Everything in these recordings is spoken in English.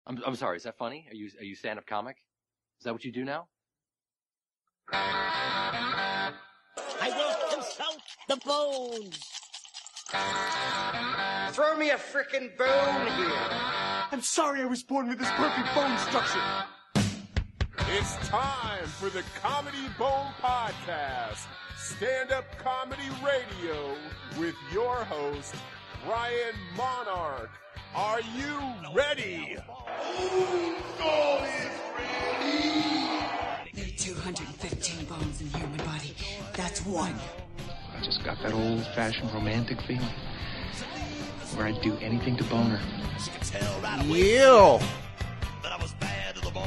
I'm sorry. Is that funny? Are you stand-up comic? Is that what you do now? I will consult the bones. Throw me a frickin' bone here. I'm sorry I was born with this perfect bone structure. It's time for the Comedy Bone Podcast, stand-up comedy radio with your host, Brian Monarch. Are you ready? God is ready. There are 215 bones in the human body. That's one. I just got that old-fashioned romantic feeling where I'd do anything to bone her. Yeah.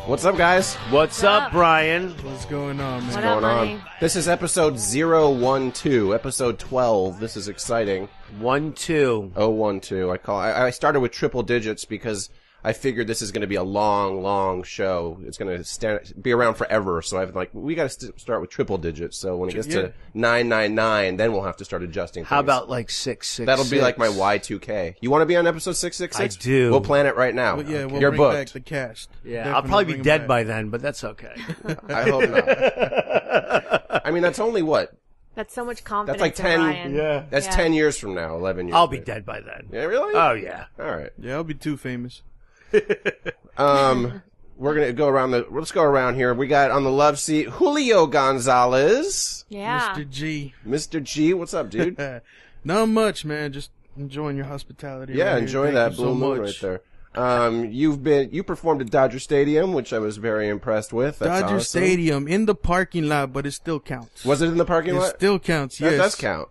What's up, guys? What's up, Brian? What's going on, man? What's going on? This is episode 012, episode 12. This is exciting. 12. 012. I started with triple digits because I figured this is going to be a long show. It's going to be around forever. So I've we got to start with triple digits. So when it gets to 999, then we'll have to start adjusting things. How about like 666? That'll be like my Y2K. You want to be on episode 666? I do. We'll plan it right now. Well, yeah, we'll You're bring booked. back the cast. Yeah, Definitely I'll probably be dead back. by then, but that's okay. I hope not. I mean, that's only what? That's so much confidence. That's like 10. Ryan. Yeah. That's 10 years from now. 11 years. I'll be dead by then. Yeah, really? Oh yeah. All right. Yeah, I'll be too famous. We're gonna go around let's go around here. We got on the love seat Julio Gonzalez. Yeah. Mr. G. Mr. G, what's up, dude? Not much, man. Just enjoying your hospitality. Yeah, right enjoying here. that Thank you blue so moon much. right there. You performed at Dodger Stadium, which I was very impressed with. That's Dodger awesome. Stadium in the parking lot, but it still counts. Was it in the parking It lot? still counts, yes. That does count.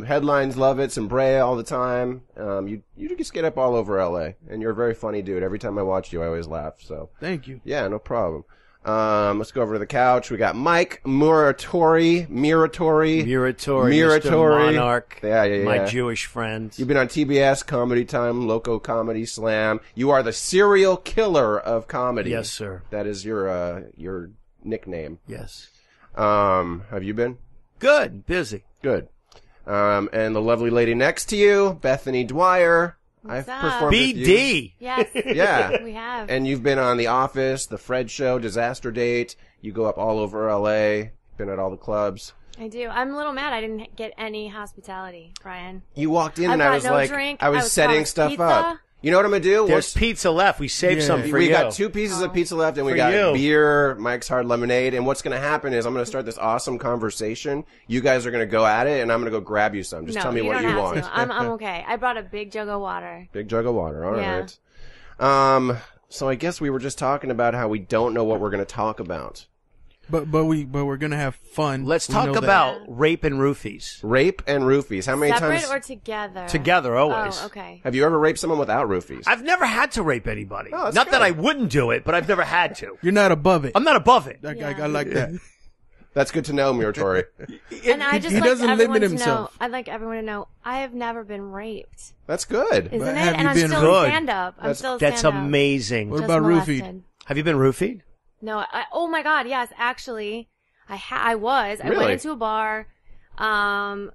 Headlines love it. Some Brea all the time. You just get up all over LA, and you're a very funny dude. Every time I watch you, I always laugh. So Thank you. yeah, no problem. Let's go over to the couch. We got Mike Muratore, Mr. Monarch. Yeah. My Jewish friend. You've been on TBS, Comedy Time, Loco Comedy Slam. You are the serial killer of comedy. Yes, sir. That is your nickname. Yes. Have you been? Good. Busy. Good. And the lovely lady next to you, Bethany Dwyer. What's I've up? performed with you. BD. Yes. Yeah. We have. And you've been on The Office, The Fred Show, Disaster Date. You go up all over LA. Been at all the clubs. I do. I'm a little mad I didn't get any hospitality, Brian. You walked in I and I got was no like, drink. I was I was setting promised stuff pizza. up. You know what I'm gonna do? There's pizza left. We saved some for we you. got 2 pieces of pizza left, and we For got you. beer, Mike's Hard Lemonade. And what's going to happen is I'm going to start this awesome conversation. You guys are going to go at it, and I'm going to go grab you some. Just No, tell me what don't you have want. to. I'm okay. I brought a big jug of water. Big jug of water. All Yeah. right. So I guess we were just talking about how we don't know what we're going to talk about. But we're gonna have fun. Let's We talk know that. about rape and roofies. Rape and roofies. How many Separate times or together? Together, always. Oh, okay. have you ever raped someone without roofies? I've never had to rape anybody. Oh, that's Not that good. I wouldn't do it, but I've never had to. You're not above it. I'm not above it. I like that. That's good to know, Muratore. And I just he like doesn't everyone limit to himself. know. I'd like everyone to know I have never been raped. That's good. Isn't it? have And you I'm been still good? in stand-up. I'm still That's stand-up. amazing. What Just about roofied? molested. Have you been roofied? No. Oh my God. Yes, actually, I was. I Really? went into a bar. Long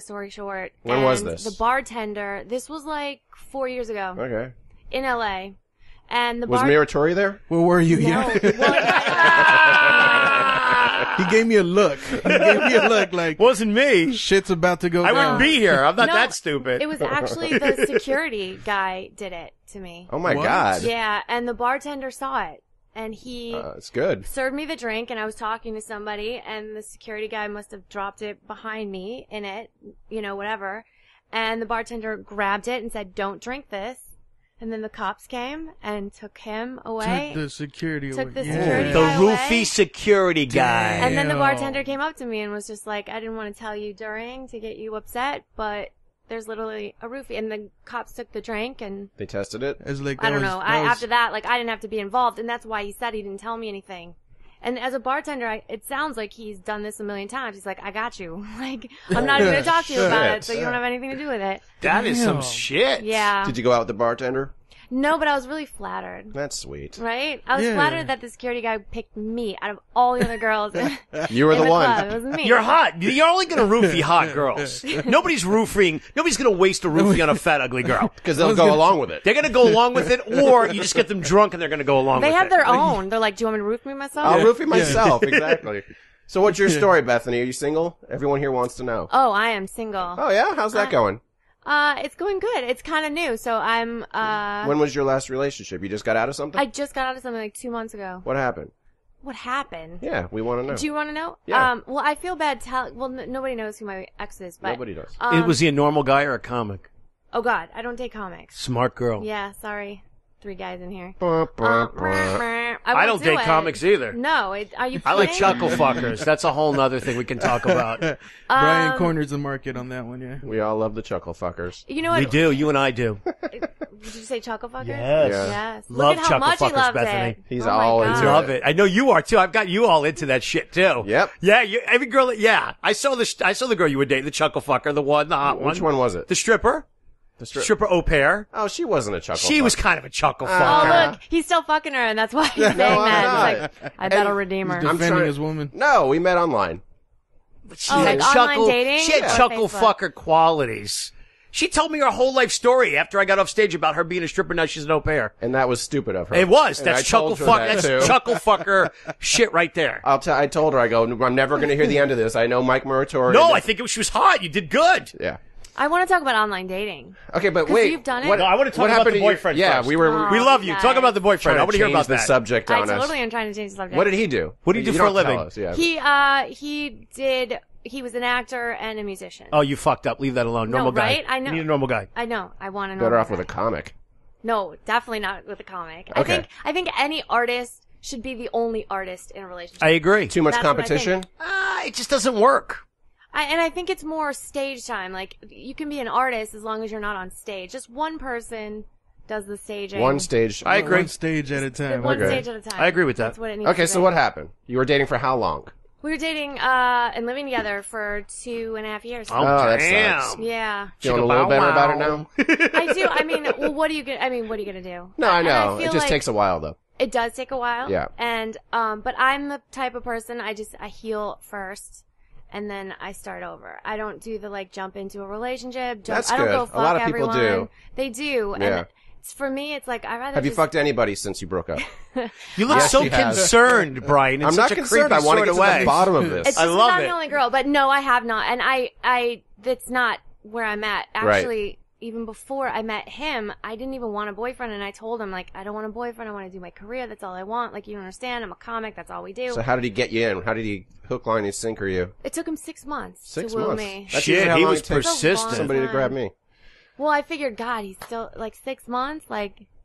story short. When was and this? The bartender. This was like 4 years ago Okay. in LA. And the Was bar. Muratore there? Where were you? No. He gave me a look. He gave me a look like Wasn't me. shit's about to go I down. wouldn't be here. I'm not No, that stupid. It was actually the security guy did it to me. Oh my What? God. Yeah, and the bartender saw it, and he It's good. served me the drink, and I was talking to somebody, and the security guy must have dropped it behind me in it, whatever. And the bartender grabbed it and said, "Don't drink this." And then the cops came and took him away. Took the security Took away. the Yeah. security The guy away. roofie security guy. And then the Damn. bartender came up to me and was just like, "I didn't want to tell you during to get you upset, but there's literally a roofie." And the cops took the drink, and They tested it? It's like I don't that know. was- that was- After that, I didn't have to be involved, and that's why he said he didn't tell me anything. And as a bartender, it sounds like he's done this a million times. He's like, "I got you. I'm not even going to talk to you about it, so you don't have anything to do with it." That is some Damn. shit. Yeah. Did you go out with the bartender? No, but I was really flattered. That's sweet. Right? I was flattered that the security guy picked me out of all the other girls. You were the one. Club. It was me. You're hot. You're only going to roofie hot girls. Nobody's going to waste a roofie on a fat, ugly girl. Because they'll go along with it. They're going to go along with it, or you just get them drunk and they're going to go along with it. They have their own. They're like, do you want me to roof me myself? I'll roofie myself, exactly. So what's your story, Bethany? Are you single? Everyone here wants to know. Oh, I am single. Oh, yeah? How's that going? It's going good. It's kind of new, so I'm, When was your last relationship? You just got out of something? I just got out of something like 2 months ago. What happened? What happened? Yeah, we want to know. Do you want to know? Yeah. Well, I feel bad nobody knows who my ex is, but. Nobody does. Was he a normal guy or a comic? Oh God, I don't date comics. Smart girl. Yeah, sorry. 3 guys in here. I don't date comics either. No, are you kidding? I like chuckle fuckers. That's a whole nother thing we can talk about. Brian corners the market on that one, yeah. We all love the chuckle fuckers. You know what? We do. You and I do. Did you say chuckle fucker? Yes. Yeah. Yes. Love Look at how chuckle much he fuckers, loves Bethany. it. He's Oh my all God. into Love it. I know you are too. I've got you all into that shit too. Yep. Yeah. Every girl. Yeah. I saw the girl you were dating, the chuckle fucker, the hot one. Which one was it? The stripper. The stripper au pair. Oh, she wasn't a chuckle She fucker. was kind of a chuckle Oh, fucker. look, he's still fucking her, and that's why he's saying I'm that. He's not. like, I bet I'll redeem her. I'm Defending trying- his woman. No, we met online. She like online dating? She had Or chuckle Facebook? fucker qualities. She told me her whole life story after I got off stage about her being a stripper. Now she's an au pair. And that was stupid of her. It was. And That's I chuckle told her fuck. that, That's too. chuckle fucker shit right there. I told her, I go, I'm never going to hear the end of this. I know Mike Muratore. No, I think she was hot. You did good. Yeah. I want to talk about online dating. Okay, but 'Cause wait. you've done it? What, No, I want to talk what about happened the to you? boyfriend Yeah, first. we were. We love you. guys. Talk about the boyfriend. I want to hear about the that. subject I on us. totally am trying to change the subject. What did he do? What do you do for a don't tell living? us, yeah. He was an actor and a musician. Oh, you fucked up. Leave that alone. Normal guy. right? I know. You need a normal guy. I know. I want to know. Better off with a comic. No, definitely not with a comic. Okay. I think any artist should be the only artist in a relationship. I agree. Too much That's what I competition? It just doesn't work. And I think it's more stage time. Like, you can be an artist as long as you're not on stage. Just one person does the staging. One stage. I agree. One stage at a time. One Okay. stage at a time. I agree with that. That's what it needs Okay, to so be. what happened? You were dating for how long? We were dating and living together for 2.5 years. Oh, that damn. sucks. Yeah. Feeling a little better about it now? I do. I mean, well, what are you gonna do? No, I And know. feel It just like takes a while, though. It does take a while. Yeah. And but I'm the type of person I heal first, and then I start over. I don't do the jump into a relationship. That's I don't good. go A fuck lot of people everyone. do. They do. Yeah. And for me, it's like I rather. Have you just- fucked anybody since you broke up? You look Yes, so she has. concerned, Brian. In I'm not such a concerned. creepy I want to sort get of to way. the bottom of this. It's I just love I'm it. the only girl, but no, I have not, and I that's not where I'm at. Actually, even before I met him, I didn't even want a boyfriend, and I told him I don't want a boyfriend. I want to do my career. That's all I want. Like, you don't understand. I'm a comic. That's all we do. So how did he get you in? How did he hook, line, and sinker you? It took him 6 months 6 to woo months. me. That's Shit, usually how he long was it takes persistent. somebody to grab me. Well, I figured, God, he's still 6 months.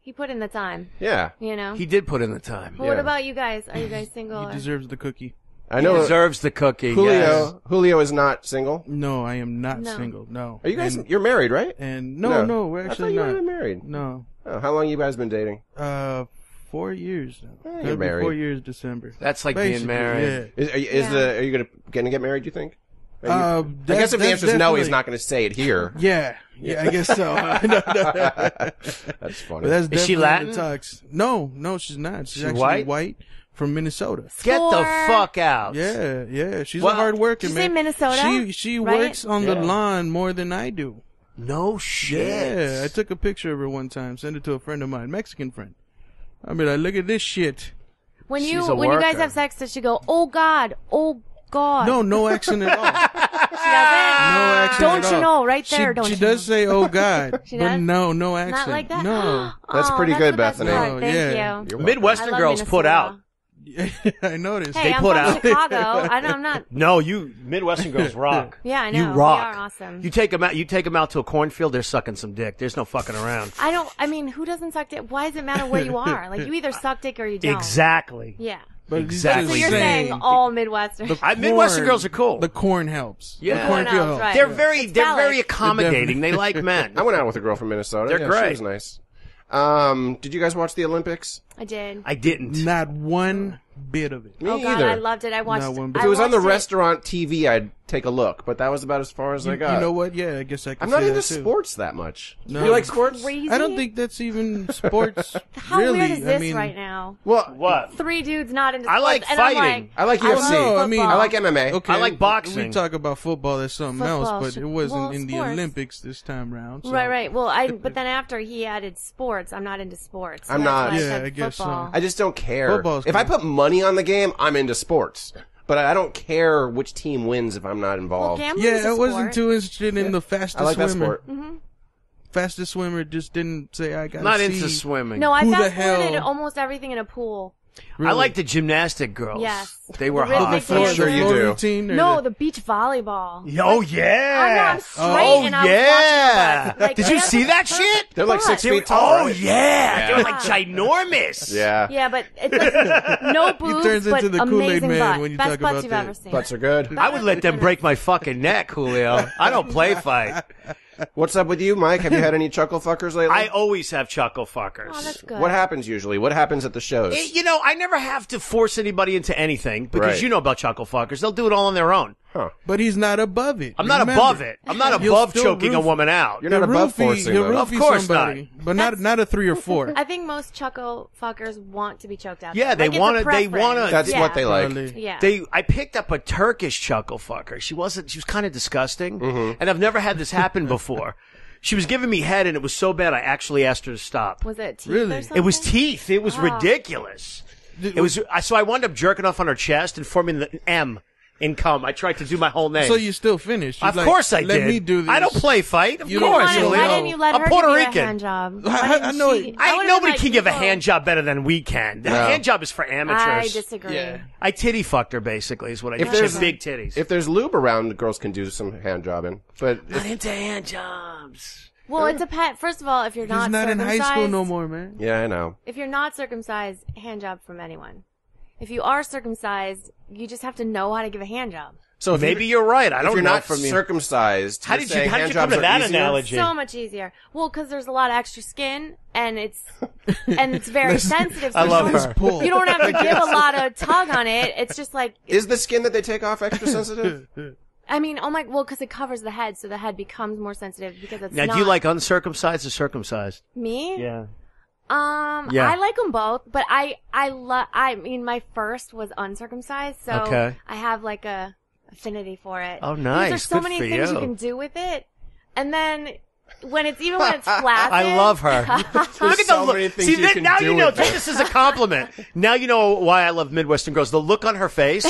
He put in the time. Yeah. You know. He did put in the time. Well, what Yeah. about you guys? Are you guys single? He deserves the cookie. I He know deserves the cookie. Yes. Julio is not single. No, I am not No. single. No. Are you guys? And, You're married, right? and no, we're I thought actually you not. were married. No. Oh, how long you guys been dating? 4 years now. you're It'll be married. 4 years December. That's like being Basically, married. Yeah. Are you gonna get married? Do you think? I guess if the that's answer is no, he's definitely- not going to say it here. Yeah, I guess so. No. That's funny. But that's Is she definitely Latin? the talks. No, she's not. She's actually white? white from Minnesota. Get the Score. fuck out. Yeah. She's Well, a hard worker, Did you say man. Minnesota? She Right? works on the lawn more than I do. No shit. Yeah, I took a picture of her one time, sent it to a friend of mine, Mexican friend. I mean, look at this shit. When She's you a guys worker. have sex, does she go, "Oh God, oh God"? No accent at all. she doesn't. No accent Don't at you all. know? Right there, She, don't she you does say, "Oh God," She but does? no accent. Not like that. No. That's pretty that's good, the best Bethany. part. Oh, Thank yeah. you. You're welcome. Midwestern I love girls put out. Minnesota. I noticed. Hey, They I'm put from out. Chicago. I'm not. No, you Midwestern girls rock. Yeah, I know. You rock. We are awesome. You take them out to a cornfield. They're sucking some dick. There's no fucking around. I mean, who doesn't suck dick? Why does it matter where you are? Like, you either suck dick or you don't. Exactly. Yeah. But Exactly. So he's you're just saying all Midwestern. the Midwestern corn- girls are cool. The corn helps. Yeah. The Corn cornfield helps, right. They're It's very phallic. accommodating. They like men. I went out with a girl from Minnesota. They're Yeah, great. She was nice. Did you guys watch the Olympics? I did. I didn't. Not one bit of it. Me Oh God, either. I loved it. I watched. Not one bit. If it was on the watched it. restaurant TV, I'd take a look, but that was about as far as I got. You know what? Yeah, I guess I can I'm not say into that too. sports that much. No. You like sports? Crazy? I don't think that's even sports. How really. weird is this I mean, right now? Well, What? 3 dudes not into sports. I like and I'm fighting. I like I UFC. don't know. I mean, I like MMA. Okay, I like boxing. We talk about football. That's something Football, else, but it wasn't well, in the sports. Olympics this time round. So. Right. Well, but then after he added sports, I'm not into sports. So I'm that's not. why I Yeah, said I guess so. football. I just don't care. Football's If I cool. put money on the game, I'm into sports. But I don't care which team wins if I'm not Well, involved. gambling's Yeah, a I wasn't sport. too interested in the fastest I like that swimmer. sport. Fastest swimmer just didn't say I got. Not see into swimming. No, I Who the fast forwarded hell- almost everything in a pool. Really. I like the gymnastic girls. Yes. They were The rhythmic hot. dance. Sure you floor do. routine or No, the beach volleyball. Oh yeah. I know, I'm straight Oh and I was yeah. watching them, but, Did like, you see that perfect. shit? They're like 6 What? feet tall. Oh right? yeah. They were Yeah. like ginormous. Yeah. Yeah, but it's like no boobs, turns but into the Kool-Aid amazing man butt. when you Best talk butts about you've that. ever seen. Butts are good. I would let them break my fucking neck, Julio. I don't play fight. What's up with you, Mike? Have you had any chuckle fuckers lately? I always have chuckle fuckers. Oh, that's good. What happens usually? What happens at the shows? You know, I never have to force anybody into anything because Right. you know about chuckle fuckers. They'll do it all on their own. Huh. But he's not above it. I'm not Remember. above it. I'm not You'll above still choking a roof- woman out. You're not above forcing You'll them. roofie Of course somebody, but not a 3 or 4. I think most chuckle fuckers want to be choked out. Yeah, they Like, it's a want to. They preference. want to. That's Yeah. what they like. Probably. Yeah. I picked up a Turkish chuckle fucker. She was kind of disgusting. And I've never had this happen before. She was giving me head and it was so bad I actually asked her to stop. Was it teeth Really? or something? It was teeth. It was Oh. ridiculous. It was, so I wound up jerking off on her chest and forming the M in cum. I tried to do my whole name. So you still finished. You're Of like, course I Let did. me do this. I don't play fight. Of You Why don't course. wanna- didn't, Julio. why didn't you let I'm her Puerto give you Rican. a hand job? I Why didn't know she- it. I would've Nobody been can like, give a no. hand job better than we can. The hand job is for amateurs. I disagree. Yeah. I titty fucked her basically is what I If did. She there's- had big titties. If there's lube around, the girls can do some hand jobbing. But Not into hand jobs. Well, it's a pet. First of all, if you're He's not not in high school circumcised- no more, man. yeah, I know. If you're not circumcised, hand job from anyone. If you are circumcised, you just have to know how to give a hand job. So if Maybe you're right. I if don't you're know not from you. circumcised, How you're did saying you hand come jobs to are that easier? analogy? So much easier. Well, because there's a lot of extra skin, and it's very sensitive. So I love you don't- her. Pull. You don't have to give a lot of tug on it. It's just like, Is the skin that they take off extra sensitive? I mean, oh my, well, because it covers the head, so the head becomes more sensitive because it's Now, not. do you like uncircumcised or circumcised? me? Yeah. I like them both, but I mean, my first was uncircumcised, so Okay. I have like a affinity for it. Oh, Because nice. there's so Good many for things you you. can do with it, and then when it's flaccid. I love her. Look at so the many look. things See, you can now do you know. with Take it. this as a compliment. Now you know why I love Midwestern girls. The look on her face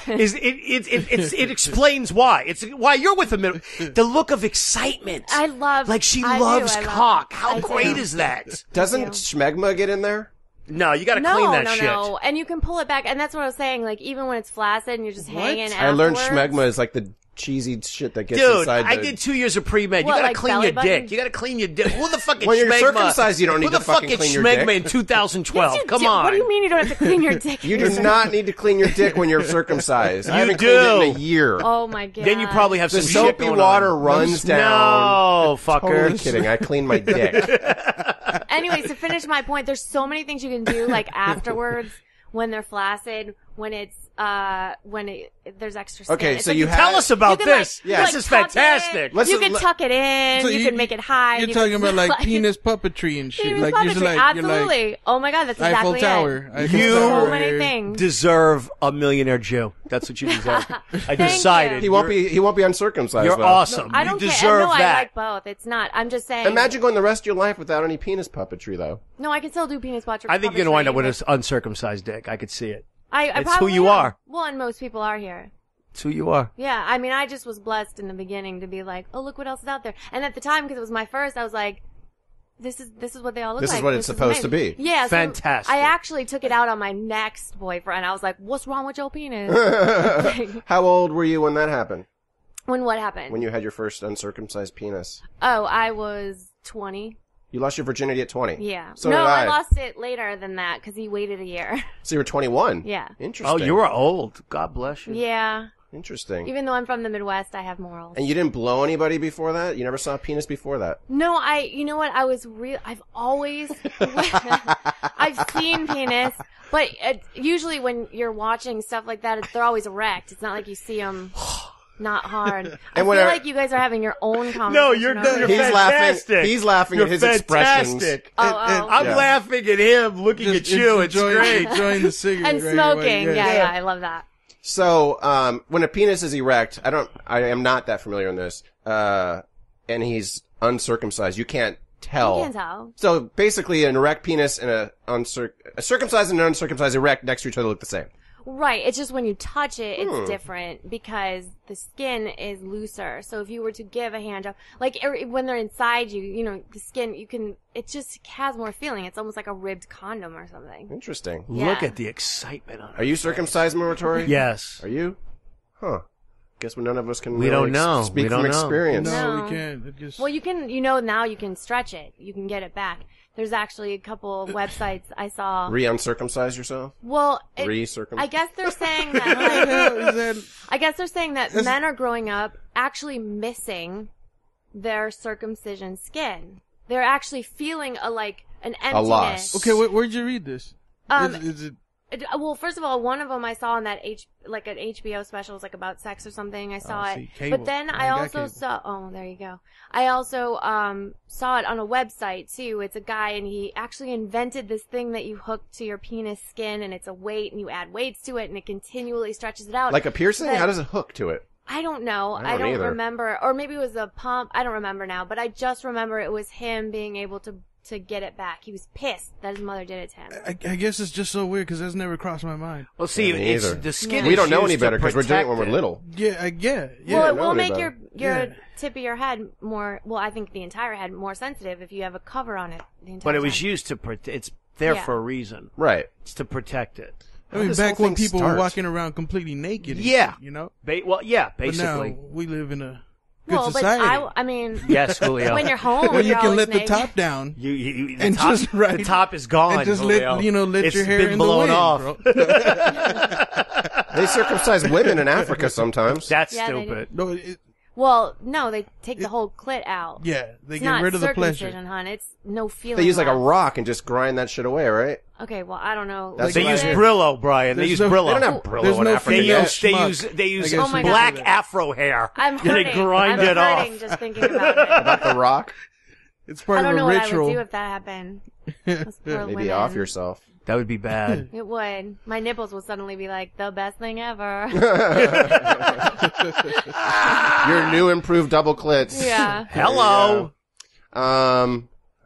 is it explains why. It's why you're with the look of excitement. I love. Like she I do, loves I love- cock. How I great do. is that? Doesn't Yeah. schmegma get in there? No, you got to clean that shit. No, and you can pull it back, and that's what I was saying. Like even when it's flaccid and you're just hanging. I learned afterwards. schmegma is like the cheesy shit that gets Dude, inside I the... did 2 years of pre-med. What, You gotta like clean belly your button? dick. You gotta clean your dick. Who the fucking When you're schmegma? circumcised, you don't need Who to the fucking fucking clean your schmegma dick. in 2012? Yes, you Come do. on. What do you mean you don't have to clean your dick? You do not need to clean your dick when you're circumcised. I You haven't do. cleaned it in a year. Oh my god. Then you probably have The some shit soapy going water on. runs down. No, fuckers. Totally kidding. I cleaned my dick. Anyways, to finish my point, there's so many things you can do, like afterwards, when they're flaccid, when it's, there's extra skin. Okay, It's so like you can- have- Tell us about you can, this. Like, This like, is tuck it. fantastic. Let's- You can let- tuck it in, So you can make it hide. You're you talking can, about like penis puppetry and shit. penis Like puppetry, you're like absolutely. Oh my god, that's Eiffel exactly Tower. it. Eiffel You- Tower So right many here. things. Deserve a millionaire Jew. That's what you deserve. I decided. He won't be uncircumcised. You're though. awesome. I don't you care. deserve No, that. I like both. It's not. I'm just saying. Imagine going the rest of your life without any penis puppetry, though. No, I can still do penis puppetry. I think you're gonna wind up with but an uncircumcised dick. I could see it. I it's who probably you am. are. Well, and most people are here. It's who you are. Yeah, I mean, I just was blessed in the beginning to be like, oh, look what else is out there. And at the time, because it was my first, I was like, this is what they all look like. This is what it's supposed to amazing. be. Yeah, so Fantastic. I actually took it out on my next boyfriend. I was like, what's wrong with your penis? How old were you when that happened? When what happened? When you had your first uncircumcised penis? Oh, I was 20. You lost your virginity at 20? Yeah. So no, did I lost it later than that because he waited a year. So you were 21? Yeah. Interesting. Oh, you were old. God bless you. Yeah. Interesting. Even though I'm from the Midwest, I have morals. And you didn't blow anybody before that? You never saw a penis before that? No, you know what? I've always, I've seen penis, but usually when you're watching stuff like that, they're always erect. It's not like you see them. not hard. I And feel like you guys are having your own conversation. No, you're over good. here. He's laughing at his expressions. I'm laughing at him, looking at you. It's great. Enjoying the cigarette. And smoking. Yeah, I love that. So, when a penis is erect, I am not that familiar in this, and he's uncircumcised, you can't tell. You can't tell. So basically an erect penis and a circumcised and an uncircumcised erect next to each other look the same. Right. It's just when you touch it, it's different because the skin is looser. So if you were to give a hand job, like when they're inside you, you know, the skin, it just has more feeling. It's almost like a ribbed condom or something. Interesting. Yeah. Look at the excitement on her. Are you circumcised, Muratore? Yes. Are you? Huh. Guess none of us can We don't know. speak We don't from know. experience. No, we can't. Well, you can, now you can stretch it. You can get it back. There's actually a couple of websites I saw. Re-uncircumcise yourself? Well, Re-circumcise? I guess they're saying that, I guess they're saying that men are growing up actually missing their circumcision skin. They're actually feeling an emptiness. A loss. Okay, where'd you read this? Is it? Well, first of all, one of them I saw on that an HBO special, was like about sex or something. I saw it, cable. but then I also saw. Oh, there you go. I also saw it on a website too. It's a guy, and he actually invented this thing that you hook to your penis skin, and it's a weight, and you add weights to it, and it continually stretches it out. Like a piercing? How does it hook to it? I don't know. I don't remember, or maybe it was a pump. I don't remember now, but I just remember it was him being able to get it back. He was pissed that his mother did it to him. I guess it's just so weird because that's never crossed my mind. Well, see, it's the skin. We don't know any better because we're doing it when we're little. Yeah. Well, it will make your tip of your head more. Well, I think the entire head more sensitive if you have a cover on it. The entire But it was time. used to it's there for a reason. Right. It's to protect it. I mean, back when people were walking around completely naked. Yeah. You know? Yeah, basically. But now we live in a good society. But I mean, yes, Julio. when you're home, where you can let naked. the top down. The top is gone. And just Julio. let your hair been in blown the wind, off. Bro. They circumcise women in Africa sometimes. That's Yeah, they stupid. No, Well, no, they take the whole clit out. yeah, they It's get not rid of the pleasure. circumcision, hon. It's no feeling. They use like a left. rock and just grind that shit away, right? Okay, well, I don't know. That's They what use I heard. Brillo, Brian. They use Brillo. They don't have Brillo There's in no Africa female yet. They use I guess you black could do that. afro hair. I'm and hurting. they grind it I'm off. hurting just thinking about it. About the rock? It's part I don't of know a what I ritual. would do if that happened. Those poor Maybe women. off yourself. That would be bad. It would. My nipples would suddenly be like the best thing ever. Your new improved double clits. Yeah. Hello.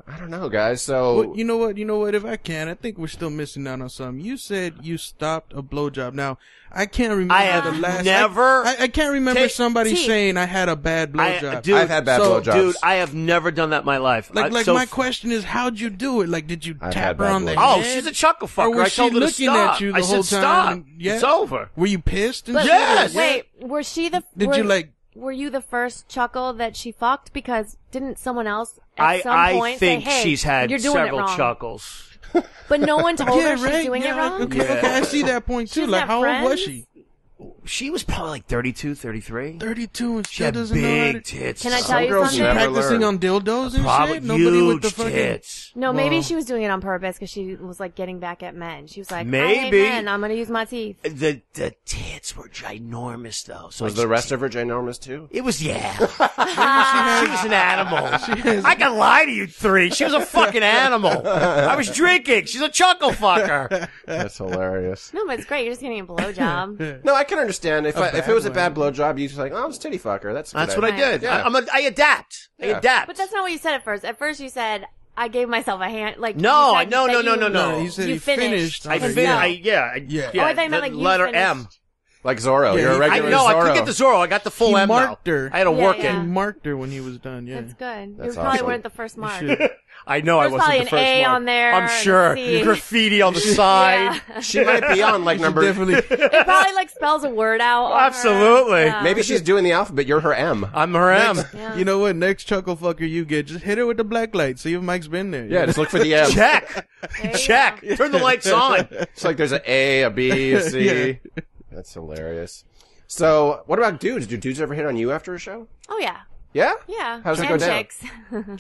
I don't know, guys. So Well, you know what? If I can, I think we're still missing out on something. You said you stopped a blowjob. Now, I can't remember I have the last. never. I can't remember somebody saying I had a bad blowjob. Dude, I've had bad blowjobs. Dude, I have never done that in my life. Like so my question is, how'd you do it? Like, did you I've tap had her bad on the blowjobs. head? Oh, she's a chuckle fucker. Or was I told she her to looking stop. at you the I whole said, time? stop. Yeah. It's over. Were you pissed? And But shit? Yes. wait, was she the? Did Were you the first chuckle that she fucked? Because didn't someone else at some point I think say, "Hey, she's had you're doing several it wrong"? chuckles. But no one told Yeah, her she's right. doing it Yeah, wrong. okay, I see that point too. She doesn't Like, have how old was friends? she? She was probably like 32, 33. 32 and She still had doesn't know how to... big tits. Can I tell Some you girls something? never Practicing learn. on dildos and Probably shit? Nobody with the huge fucking... tits. No, maybe Well- she was doing it on purpose because she was like getting back at men. She was like, I Maybe. hate men. I'm gonna use my teeth. The tits were ginormous though. So was the rest of her ginormous too? It was, yeah. She was an animal. I can lie to you three. She was a fucking animal. I was drinking. She's a chuckle fucker. That's hilarious. No, but it's great. You're just getting a blowjob. No, I can understand if A if it was a bad bad blowjob, you just like, oh, it's titty fucker. That's That's good what I idea. did. Yeah. I adapt. I Yeah. adapt. But that's not what you said at first. At first you said, I gave myself a hand. Like No, you I- said no, that no, you- no, no. He said You he finished. finished. I was like, fin- no. I Yeah. yeah. Oh, I thought you meant the like you letter finished. M. Like Zorro. Yeah, You're a he- I regular know. Zorro. I could get the Zorro. I got the full He M now. marked her. I had to Yeah, work yeah. He it. marked her when he was done, yeah. That's good. That's you probably awesome. weren't the first mark. should. I know I There's wasn't probably the an first A mark. on there I'm and a sure. C. Graffiti on the side. Yeah. She might be on like number. Definitely. It probably like spells a word out. on her. Absolutely. Yeah. Maybe she's doing the alphabet. You're her M. I'm her M. Yeah. You know what? Next chuckle fucker you get, just hit her with the black light. See if Mike's been there. Yeah, just look for the M. Check. There you Check. go. Turn the lights on. It's like there's an A, a B, a C. That's hilarious. So, what about dudes? Do dudes ever hit on you after a show? Oh yeah. Yeah? Yeah. How does it and go down? chicks.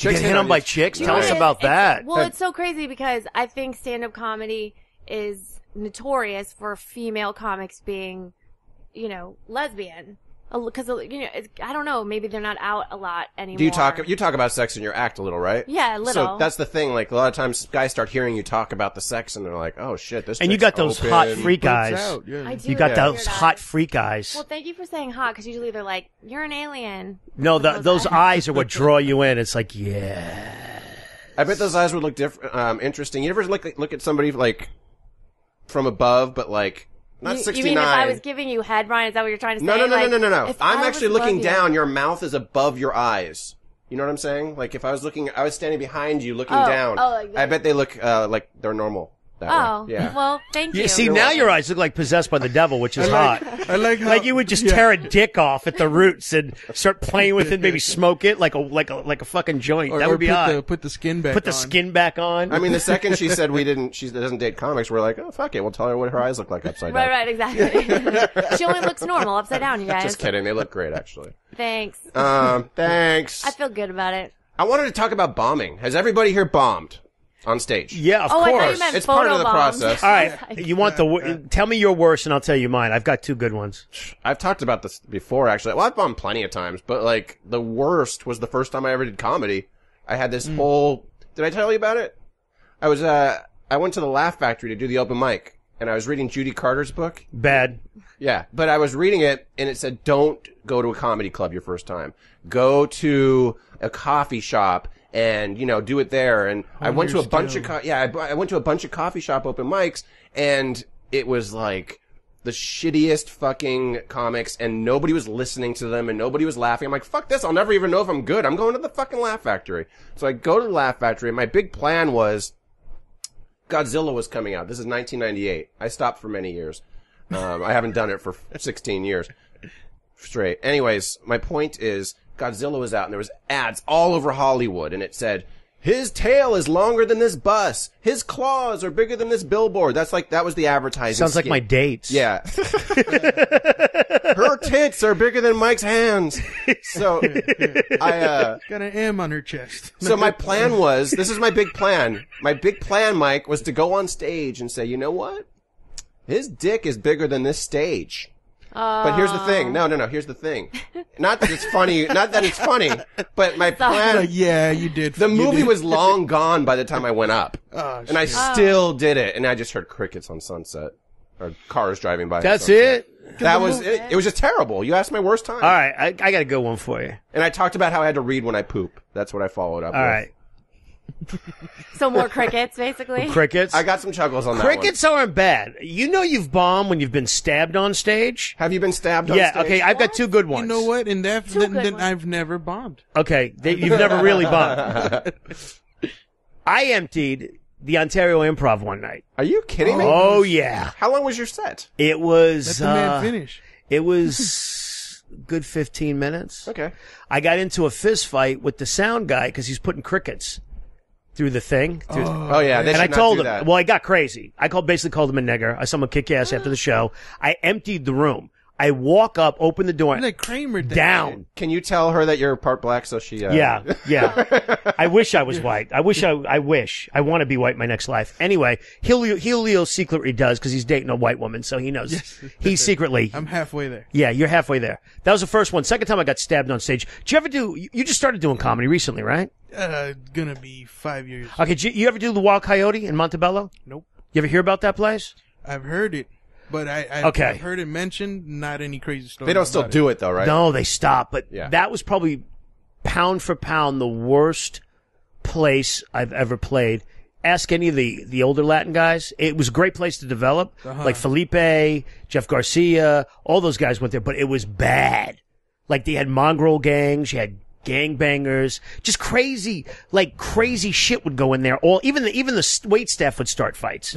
Chicks Get hit on by you. chicks? You Tell know us what it about is? that. Well, it's so crazy because I think stand-up comedy is notorious for female comics being, lesbian. Because, I don't know, maybe they're not out a lot anymore. Do you talk about sex in your act a little, right? Yeah, a little. So that's the thing, like, a lot of times guys start hearing you talk about the sex and they're like, oh shit, this And you got those hot freak eyes. I do. You got those hot freak eyes. Well, thank you for saying hot, because usually they're like, you're an alien. No, those eyes are what draw you in. It's like, yeah. I bet those eyes would look interesting. You ever look at somebody, like, from above, but like, not 69. You mean if I was giving you head, Ryan? Is that what you're trying to say? No. I'm actually looking down. Your mouth is above your eyes. You know what I'm saying? Like if I was standing behind you looking down. I bet they look like they're normal. That way. Yeah. Well, thank you. See, now your eyes look like possessed by the devil, which is hot. I like how, like you would just tear a dick off at the roots and start playing with it, maybe smoke it like a fucking joint. That would be hot. Put the skin back. Put the skin back on. I mean, the second she said she doesn't date comics, we're like, oh fuck it, we'll tell her what her eyes look like upside down. Right, exactly. She only looks normal upside down, you guys. Just kidding. They look great, actually. Thanks. Thanks. I feel good about it. I wanted to talk about bombing. Has everybody here bombed? On stage. Yeah, of course. I thought you meant it's part of the bombs. process. All right. You want tell me your worst and I'll tell you mine. I've got two good ones. I've talked about this before, actually. Well, I've bombed plenty of times, but like, the worst was the first time I ever did comedy. I had this whole, did I tell you about it? I went to the Laugh Factory to do the open mic, and I was reading Judy Carter's book. Bad. Yeah, but I was reading it, and it said, don't go to a comedy club your first time. Go to a coffee shop and, do it there. And I went to a bunch of, I went to a bunch of coffee shop open mics, and it was like the shittiest fucking comics, and nobody was listening to them, and nobody was laughing. I'm like, fuck this, I'll never even know if I'm good. I'm going to the fucking Laugh Factory. So I go to the Laugh Factory, and my big plan was, Godzilla was coming out. This is 1998. I stopped for many years. I haven't done it for 16 years straight. Anyways, my point is, Godzilla was out and there was ads all over Hollywood and it said, his tail is longer than this bus. His claws are bigger than this billboard. That was the advertising. Sounds like my dates. Yeah. Her tits are bigger than Mike's hands. So, I, got an M on her chest. So my plan was, this is my big plan. My big plan, Mike, was to go on stage and say, you know what? His dick is bigger than this stage. But here's the thing. No, here's the thing. Not that it's funny, but my plan. Yeah, you did. The movie was long gone by the time I went up. And I still did it. And I just heard crickets on Sunset. Or cars driving by. That's it? That was it. It was just terrible. You asked my worst time. All right. I got a good one for you. And I talked about how I had to read when I poop. That's what I followed up with. All right. So more crickets, basically? Crickets? I got some chuckles on that Crickets aren't bad. You know you've bombed when you've been stabbed on stage? Have you been stabbed on stage? Yeah, okay, I've got two good ones. You know what? And then I've never bombed. Okay, you've never really bombed. I emptied the Ontario Improv one night. Are you kidding me? Oh, yeah. How long was your set? It was... Let the man finish. It was good 15 minutes. Okay. I got into a fist fight with the sound guy because he's putting crickets through the thing. Oh yeah, and I told him. Well, I got crazy. I basically called him a nigger. I saw him kick ass after the show. I emptied the room. I walk up, open the door, like Kramer down. Can you tell her that you're part black so she? Yeah. I wish I was white. I wish. I want to be white in my next life. Anyway, Julio secretly does because he's dating a white woman, so he knows. He's secretly. I'm halfway there. Yeah, you're halfway there. That was the first one. Second time I got stabbed on stage. Did you ever do? You just started doing comedy recently, right? Gonna be 5 years. Okay, did you ever do the Wild Coyote in Montebello? Nope. You ever hear about that place? I've heard it. But I've heard it mentioned, not any crazy stories. They don't still do it though, right? No, they stopped. But that was probably pound for pound the worst place I've ever played. Ask any of the older Latin guys. It was a great place to develop. Like Felipe, Jeff Garcia, all those guys went there, but it was bad. Like they had mongrel gangs, you had gangbangers, just crazy shit would go in there. Even the wait staff would start fights.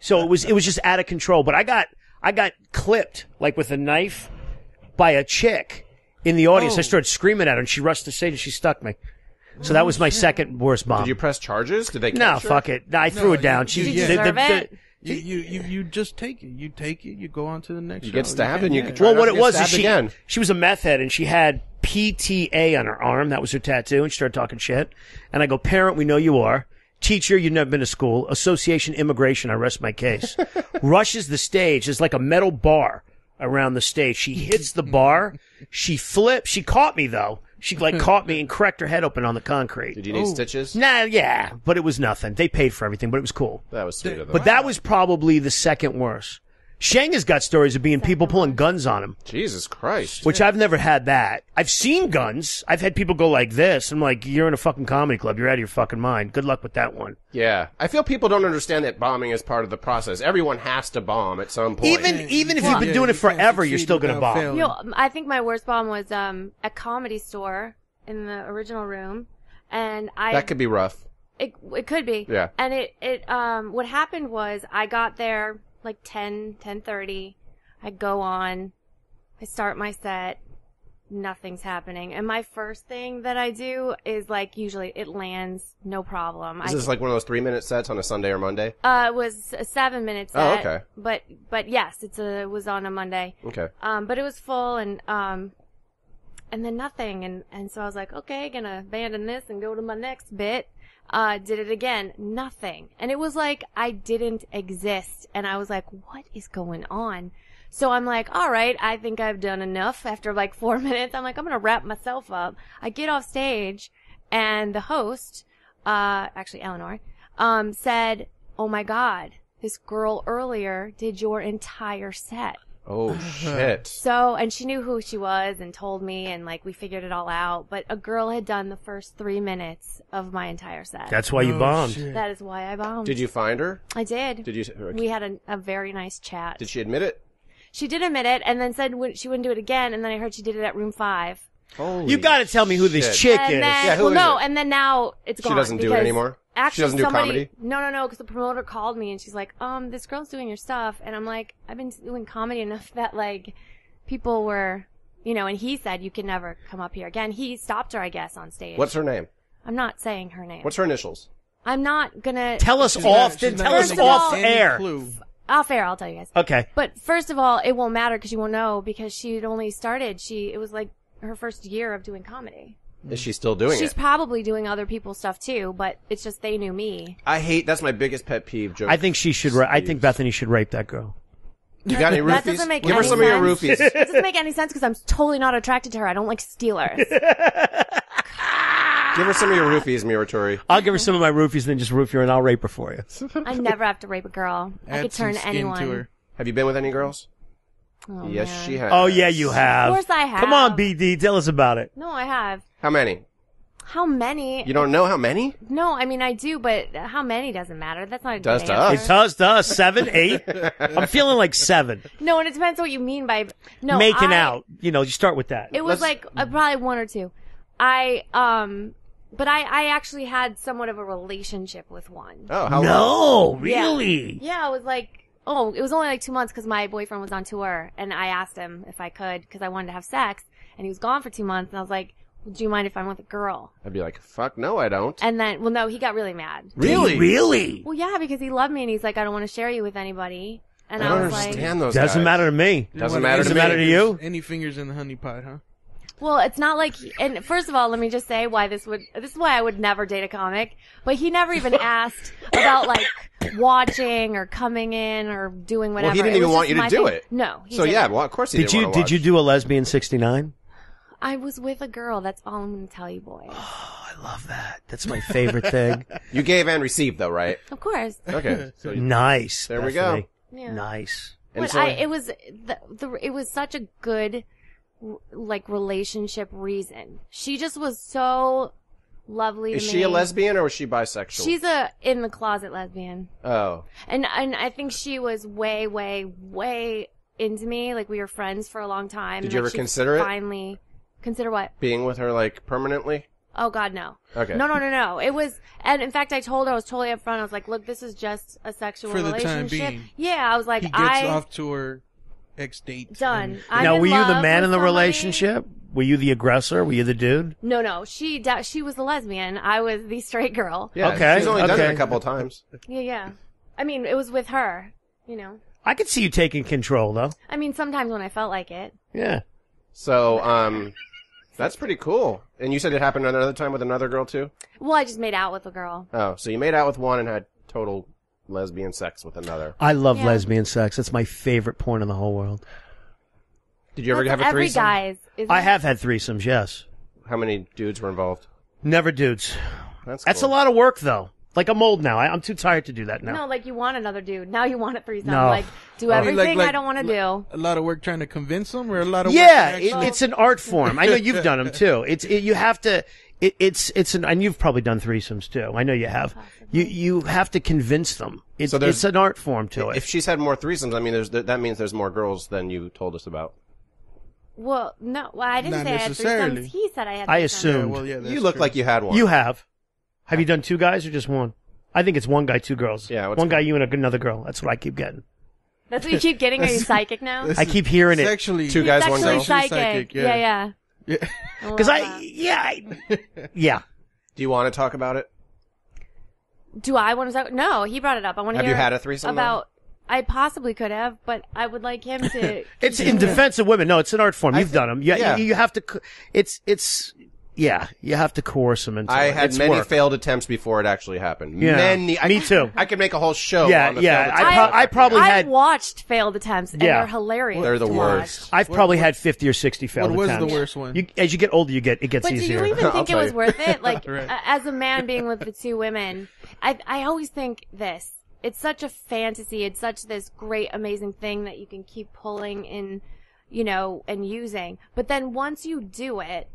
So it was just out of control. But I got clipped like with a knife by a chick in the audience. I started screaming at her and she rushed the stage and she stuck me. So that was my second worst bomb. Did you press charges? Did they? No, fuck it. I threw it down. Did you deserve it? You just take it. You take it. You go on to the next. You get stabbed and you can try. Well, what it was is she was a meth head and she had PTA on her arm. That was her tattoo. And she started talking shit. And I go, parent, we know you are. Teacher, you've never been to school. Association, immigration, I rest my case. Rushes the stage. There's like a metal bar around the stage. She hits the bar. She flips. She caught me, though. She, caught me and cracked her head open on the concrete. Did you need stitches? Nah, yeah. But it was nothing. They paid for everything, but it was cool. That was sweet of them. But that was probably the second worst. Shang has got stories of being people pulling guns on him. Jesus Christ. Which I've never had that. I've seen guns. I've had people go like this. I'm like, you're in a fucking comedy club. You're out of your fucking mind. Good luck with that one. Yeah. I feel people don't understand that bombing is part of the process. Everyone has to bomb at some point. Even if you've been doing it forever, you're still going to bomb. You know, I think my worst bomb was at Comedy Store in the original room. And That could be rough. It could be. Yeah. And what happened was I got there like 10:30. I go on. I start my set. Nothing's happening. And my first thing that I do is usually it lands, no problem. Is this like one of those 3-minute sets on a Sunday or Monday? It was a 7-minute set. Oh, okay. But yes, it was on a Monday. Okay. But it was full and then nothing. And so I was like, okay, gonna abandon this and go to my next bit. Did it again. Nothing. And it was like I didn't exist. And I was like, what is going on? So I'm like, all right, I think I've done enough. After 4 minutes, I'm like, I'm going to wrap myself up. I get off stage and the host, actually Eleanor, said, oh my God, this girl earlier did your entire set. Oh, shit. So, and she knew who she was and told me, and we figured it all out. But a girl had done the first 3 minutes of my entire set. That's why you bombed. Shit. That is why I bombed. Did you find her? I did. Did you? We had a very nice chat. Did she admit it? She did admit it, and then said she wouldn't do it again. And then I heard she did it at room 5. You got to tell me who this chick and is. Then, who is it? and then now it's gone. She doesn't do it anymore? Actually, she doesn't do comedy? No, because the promoter called me and she's like, this girl's doing your stuff. And I'm like, I've been doing comedy enough that people were, and he said you can never come up here again. He stopped her, I guess, on stage. What's her name? I'm not saying her name. What's her initials? I'm not gonna tell us off air. Off air, I'll tell you guys. Okay. But first of all, it won't matter because you won't know because she had only started. It was her first year of doing comedy. Is she still doing it? She's probably doing other people's stuff too, but it's just they knew me. That's my biggest pet peeve joke. I think she should. I think Bethany should rape that girl. You got any roofies? That doesn't make Give any her some sense. of your roofies. That doesn't make any sense because I'm totally not attracted to her. I don't like stealers. Give her some of your roofies, Muratore. I'll give her some of my roofies, then just roof her, and I'll rape her for you. I never have to rape a girl. I could turn anyone. Have you been with any girls? Oh, yes, man. she has. Oh, yeah, you have. Of course I have. Come on, BD, tell us about it. No, I have. How many? How many? You don't know how many? No, I mean, I do, but how many doesn't matter. That's not a Does good to answer. us. It does to us. 7, 8. I'm feeling like 7. No, and it depends what you mean by making out. You start with that. It was probably 1 or 2. But I actually had somewhat of a relationship with one. Oh, how long? No, really? Yeah, it was it was only 2 months because my boyfriend was on tour, and I asked him if I could because I wanted to have sex, and he was gone for 2 months, and I was like, do you mind if I'm with a girl? I'd be like, fuck no, I don't. And then, no, he got really mad. Really? Really? Well, yeah, because he loved me, and he's like, I don't want to share you with anybody. And I don't was understand like, those guys. Doesn't matter to me. Doesn't matter to me. Matter to you? Any fingers in the honey pot, huh? well, it's not like, and first of all, let me just say this is why I would never date a comic, but he never even asked about watching or coming in or doing whatever. Well, he didn't even want you to do it. No. So yeah, well, of course he didn't want to watch. Did you do a lesbian 69? I was with a girl. That's all I'm going to tell you, boys. Oh, I love that. That's my favorite thing. You gave and received, though, right? Of course. Okay. So Nice. there we go. Yeah. Nice. And But so, it was such a good, relationship reason. She just was so lovely to me. is she a lesbian or was she bisexual? She's a in the closet lesbian. Oh. And I think she was way, way, way into me. We were friends for a long time. Did you ever consider it? Finally. Consider what? Being with her, permanently? Oh, God, no. Okay. No. It was, and in fact, I told her, I was totally upfront. I was like, look, this is just a sexual For the relationship. time being. Yeah, I was like, He gets off to her ex-date. Done. Now, were you the man in the relationship? Were you the aggressor? Were you the dude? No. She was the lesbian. I was the straight girl. Yeah, okay. She's only done it a couple of times. Yeah. I mean, it was with her, I could see you taking control, though. I mean, sometimes when I felt like it. Yeah. So, that's pretty cool. And you said it happened another time with another girl, too? Well, I just made out with a girl. Oh, so you made out with one and had total lesbian sex with another. I love lesbian sex. That's my favorite porn in the whole world. Did you ever have a every threesome? guy's. I have had threesomes, yes. How many dudes were involved? Never dudes. That's a lot of work, though. Like, I'm old now. I'm too tired to do that now. No, like you want another dude. Now you want a threesome. No. Like, do everything like I don't want to do. A lot of work trying to convince them, or a lot of Yeah, work to actually... it's an art form. I know you've done them too. You have to. And you've probably done threesomes too. I know you have. You have to convince them. It's an art form to it. If she's had more threesomes, I mean, that means there's more girls than you told us about. Well, no. Well, I didn't Not say I had necessarily. threesomes. He said I had threesomes. I assumed. Well, yeah, You look like you had one. You have. Have you done two guys or just one? I think it's one guy, two girls. Yeah, one guy, you and another girl. That's what I keep getting. That's what you keep getting? Are you psychic now? I keep hearing it. Sexually, two guys, one girl. Psychic. Yeah. Because yeah. Do you want to talk about it? Do I want to talk? No, he brought it up. I want to Have hear you had a threesome about. I possibly could have, but I would like him to. It's in defense of women. No, it's an art form. You've done them. Yeah. You have to. You have to coerce them into it. I had It's many work. failed attempts before it actually happened. Yeah. Me too. I could make a whole show. Yeah, on the yeah. failed attempts. I probably had. I've watched failed attempts, and Yeah. they're hilarious. They're the to worst. watch. I've probably had 50 or 60 failed What was attempts. the worst one? As you get older, it gets But easier. do you even think it was worth it? Like, Right. as a man being with the two women, I always think this. It's such a fantasy. It's such this great, amazing thing that you can keep pulling in, and using. But then once you do it,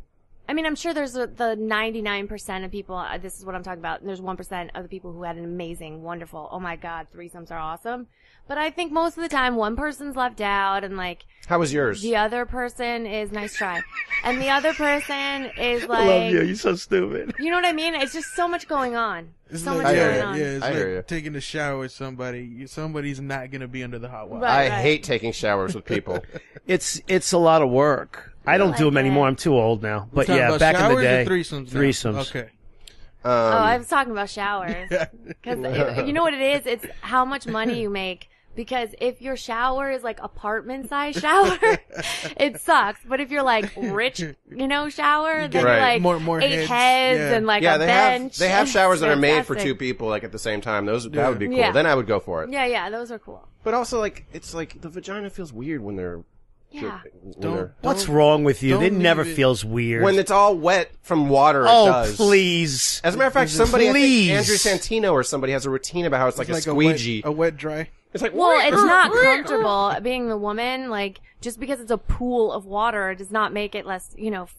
I mean, I'm sure there's the 99% of people, this is what I'm talking about, and there's 1% of the people who had an amazing, wonderful, oh my God, threesomes are awesome. But I think most of the time one person's left out and like... How was yours? The other person is, nice try. And the other person is like... I love you. You're so stupid. You know what I mean? It's just so much going on. It's So like, much yeah, going on. Yeah, it's I hear you. like taking a shower with somebody. Somebody's not going to be under the hot water. Right. I hate taking showers with people. It's a lot of work. I don't do them anymore. I'm too old now. But Talking yeah, about back in the showers or day, threesomes. now? threesomes. Okay. I was talking about showers. Because you know what it is? It's how much money you make. Because if your shower is like apartment size shower, it sucks. But if you're like rich, shower, then you're like more 8 heads yeah. and like Yeah, a they bench. have showers that are made for Fantastic. two people, like at the same time. That would be cool. Yeah. Then I would go for it. Yeah, those are cool. But also, like, it's like the vagina feels weird when they're. Yeah. What's wrong with you? It don't never leave it- feels weird. When it's all wet from water, it oh, does. please. As a matter of fact, somebody, I think Please. Andrew Santino or somebody has a routine about how it's like a a squeegee. wet dry. It's like, Well, it's not comfortable being the woman. Like, just because it's a pool of water does not make it less,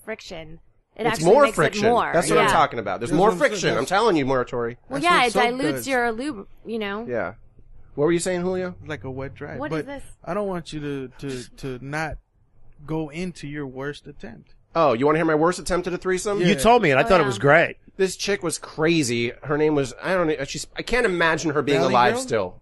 friction. It It's actually more makes friction. it more. That's what I'm Yeah. talking about. There's That's more what I'm saying. friction. I'm That's- telling you, Muratore. Well, That's yeah, what it soap dilutes does. your lube, Yeah. What were you saying, Julio? Like a wet dry. What but is this? I don't want you to not go into your worst attempt. Oh, you want to hear my worst attempt at a threesome? Yeah. You told me, and I thought it yeah. was great. This chick was crazy. Her name was, I don't know, I can't imagine her being Valley alive girl? still.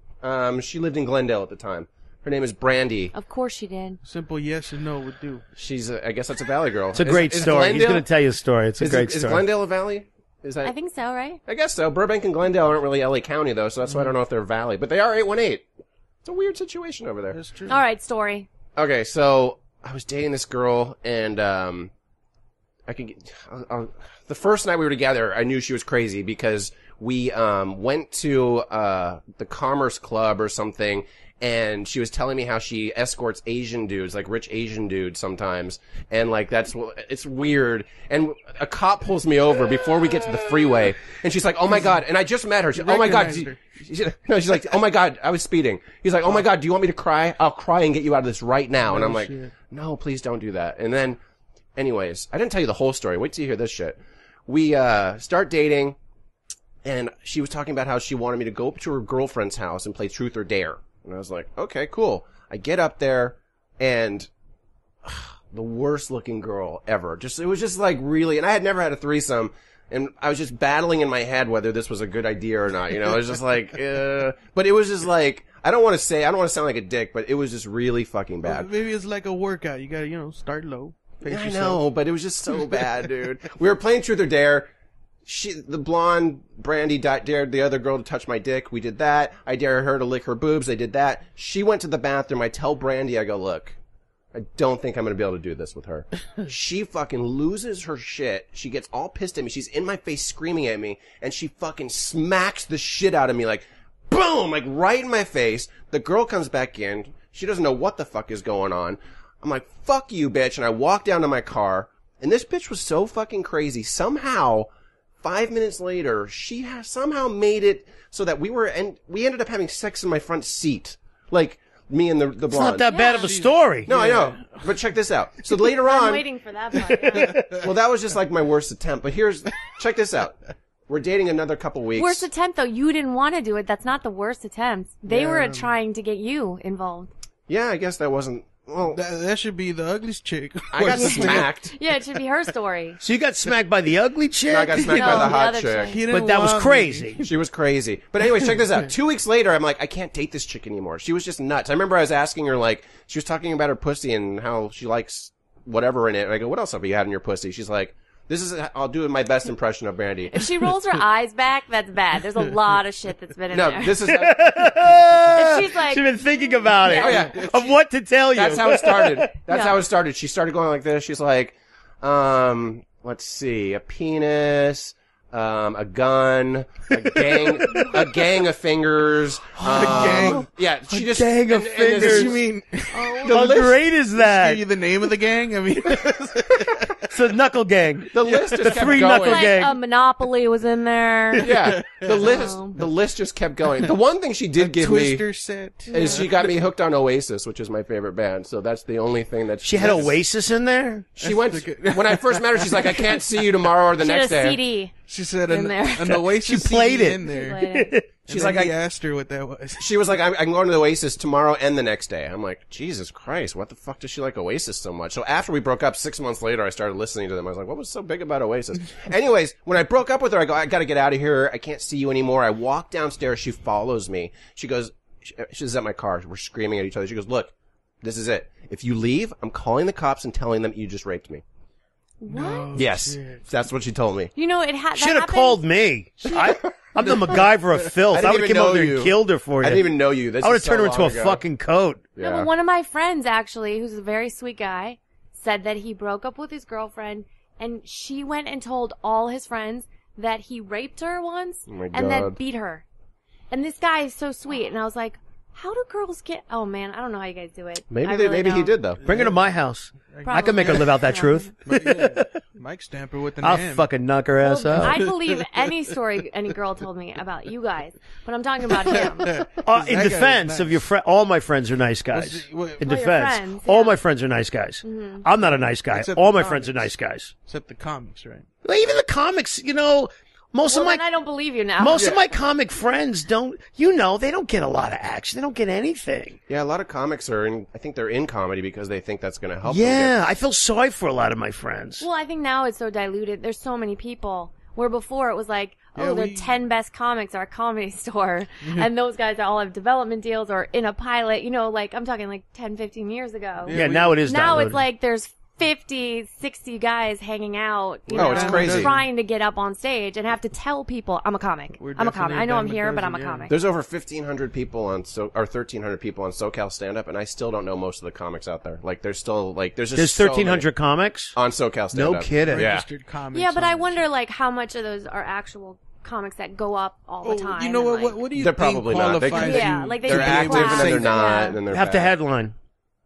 She lived in Glendale at the time. Her name is Brandy. Of course she did. Simple yes and no would do. She's, I guess that's a Valley girl. It's a great story. He's going to tell you a story. It's a great Is story. Glendale a Valley? Is that? I think so, right? I guess so. Burbank and Glendale aren't really LA County though, so that's why I don't know if they're Valley. But they are 818. It's a weird situation over there. That's true. All right, story. Okay, so I was dating this girl, and the first night we were together, I knew she was crazy because we went to the Commerce Club or something, and she was telling me how she escorts Asian dudes, like rich Asian dudes sometimes, and like it's weird. And a cop pulls me over before we get to the freeway, and she's like, "Oh my God!" And I just met her. Oh my God! She's like, "Oh my God!" I was speeding. He's like, "Oh my God! Do you want me to cry? I'll cry and get you out of this right now." And I'm like, "No, please don't do that." And then, anyways, I didn't tell you the whole story. Wait till you hear this shit. We start dating, and she was talking about how she wanted me to go up to her girlfriend's house and play Truth or Dare. And I was like, okay, cool. I get up there, and the worst looking girl ever. It was just like really, and I had never had a threesome, and I was just battling in my head whether this was a good idea or not. It was just like, but it was just like, I don't want to sound like a dick, but it was just really fucking bad. Maybe it's like a workout. You gotta, start low. Pace I yourself. know, but it was just so bad, dude. We were playing Truth or Dare. The blonde Brandy dared the other girl to touch my dick. We did that. I dared her to lick her boobs. They did that. She went to the bathroom. I tell Brandy, I go, look, I don't think I'm going to be able to do this with her. She fucking loses her shit. She gets all pissed at me. She's in my face screaming at me, and she fucking smacks the shit out of me, like, boom, like right in my face. The girl comes back in. She doesn't know what the fuck is going on. I'm like, fuck you, bitch. And I walked down to my car, and this bitch was so fucking crazy. Somehow, 5 minutes later, she has somehow made it so that we ended up having sex in my front seat. Like, me and the blonde. It's not that bad of a story. No, I know. But check this out. So later on. I'm waiting for that part. Yeah. Well, that was just like my worst attempt. But check this out. We're dating another couple weeks. Worst attempt, though. You didn't want to do it. That's not the worst attempt. They were trying to get you involved. Yeah, I guess that wasn't. Well, that should be the ugliest chick. I got smacked. Yeah, it should be her story. So you got smacked by the ugly chick? No, I got smacked by the hot chick. But that was crazy. She was crazy. But anyways, check this out. 2 weeks later, I'm like, I can't date this chick anymore. She was just nuts. I remember I was asking her, like, she was talking about her pussy and how she likes whatever in it. And I go, what else have you had in your pussy? She's like, I'll do my best impression of Brandy. If she rolls her eyes back, that's bad. There's a lot of shit that's been in there. No, this is. If she's like, she's been thinking about it. Oh, yeah. Of what to tell you. That's how it started. How it started. She started going like this. She's like, let's see, a penis, a gun, a gang of fingers. A gang? Yeah, she just. Gang of fingers. You mean? How great is that? Give you the name of the gang? I mean. It's a knuckle gang. The list just kept three going. knuckle like gang. Monopoly was in there. Yeah, the list just kept going. The one thing she did give Twister me set. is she got me hooked on Oasis, which is my favorite band. So that's the only thing that She had Oasis in there? She went when I first met her. She's like, I can't see you tomorrow or the next She had a day. CD. She said in there. an Oasis She played CD it. in there. She's like, like, I asked her what that was. She was like, I'm going to the Oasis tomorrow and the next day. I'm like, Jesus Christ, what the fuck does she like Oasis so much? So after we broke up 6 months later, I started listening to them. I was like, what was so big about Oasis? Anyways, when I broke up with her, I go, I gotta get out of here. I can't see you anymore. I walk downstairs. She follows me. She goes, she's at my car. We're screaming at each other. She goes, look, this is it. If you leave, I'm calling the cops and telling them you just raped me. What? Yes. That's what she told me. You know, it Should have called me. I'm the MacGyver of filth. I would have came over there and killed her for you. I didn't even know you. I would have turned her into a fucking coat. No, but one of my friends, actually, who's a very sweet guy, said that he broke up with his girlfriend, and she went and told all his friends that he raped her once and then beat her. And this guy is so sweet. And I was like, how do girls get... Oh, man, I don't know how you guys do it. Maybe he did, though. Bring her to my house. I can make her live out that truth. Mike Stamper with an I'll M. fucking knock her ass out. I'd believe any story any girl told me about you guys, but I'm talking about him. In defense of your friend, all my friends are nice guys. In defense, friends, all my friends are nice guys. Mm-hmm. I'm not a nice guy. Except All the my comics. friends are nice guys. Except the comics, right? Well, even the comics, you know, most of Then my I don't believe you now. most of my comic friends don't. You know, they don't get a lot of action. They don't get anything. Yeah, a lot of comics are in, I think they're in comedy because they think that's going to help them Yeah, I feel sorry for a lot of my friends. Well, I think now it's so diluted. There's so many people. Where before it was like, Yeah, the 10 best comics are a comedy store. And those guys all have development deals or in a pilot. You know, like, I'm talking like 10, 15 years ago. Yeah, now it is Now diluted. it's like there's 50, 60 guys hanging out, you Oh, know, it's crazy. trying to get up on stage and have to tell people, I'm a comic. I'm a comic. I know I'm here, but I'm a comic. There's over 1,500 people on or 1,300 people on SoCal stand-up, and I still don't know most of the comics out there. Like, there's still, like, there's 1,300 comics on SoCal stand-up. No kidding. Yeah. Registered comics. Yeah, but I wonder, like, how much of those are actual comics that go up all the time. You know and, what? like, What do you They're think probably not. They qualifies could- Yeah, you? like they They're should be active and then they're classed, not, yeah. and then they're have to bad. headline.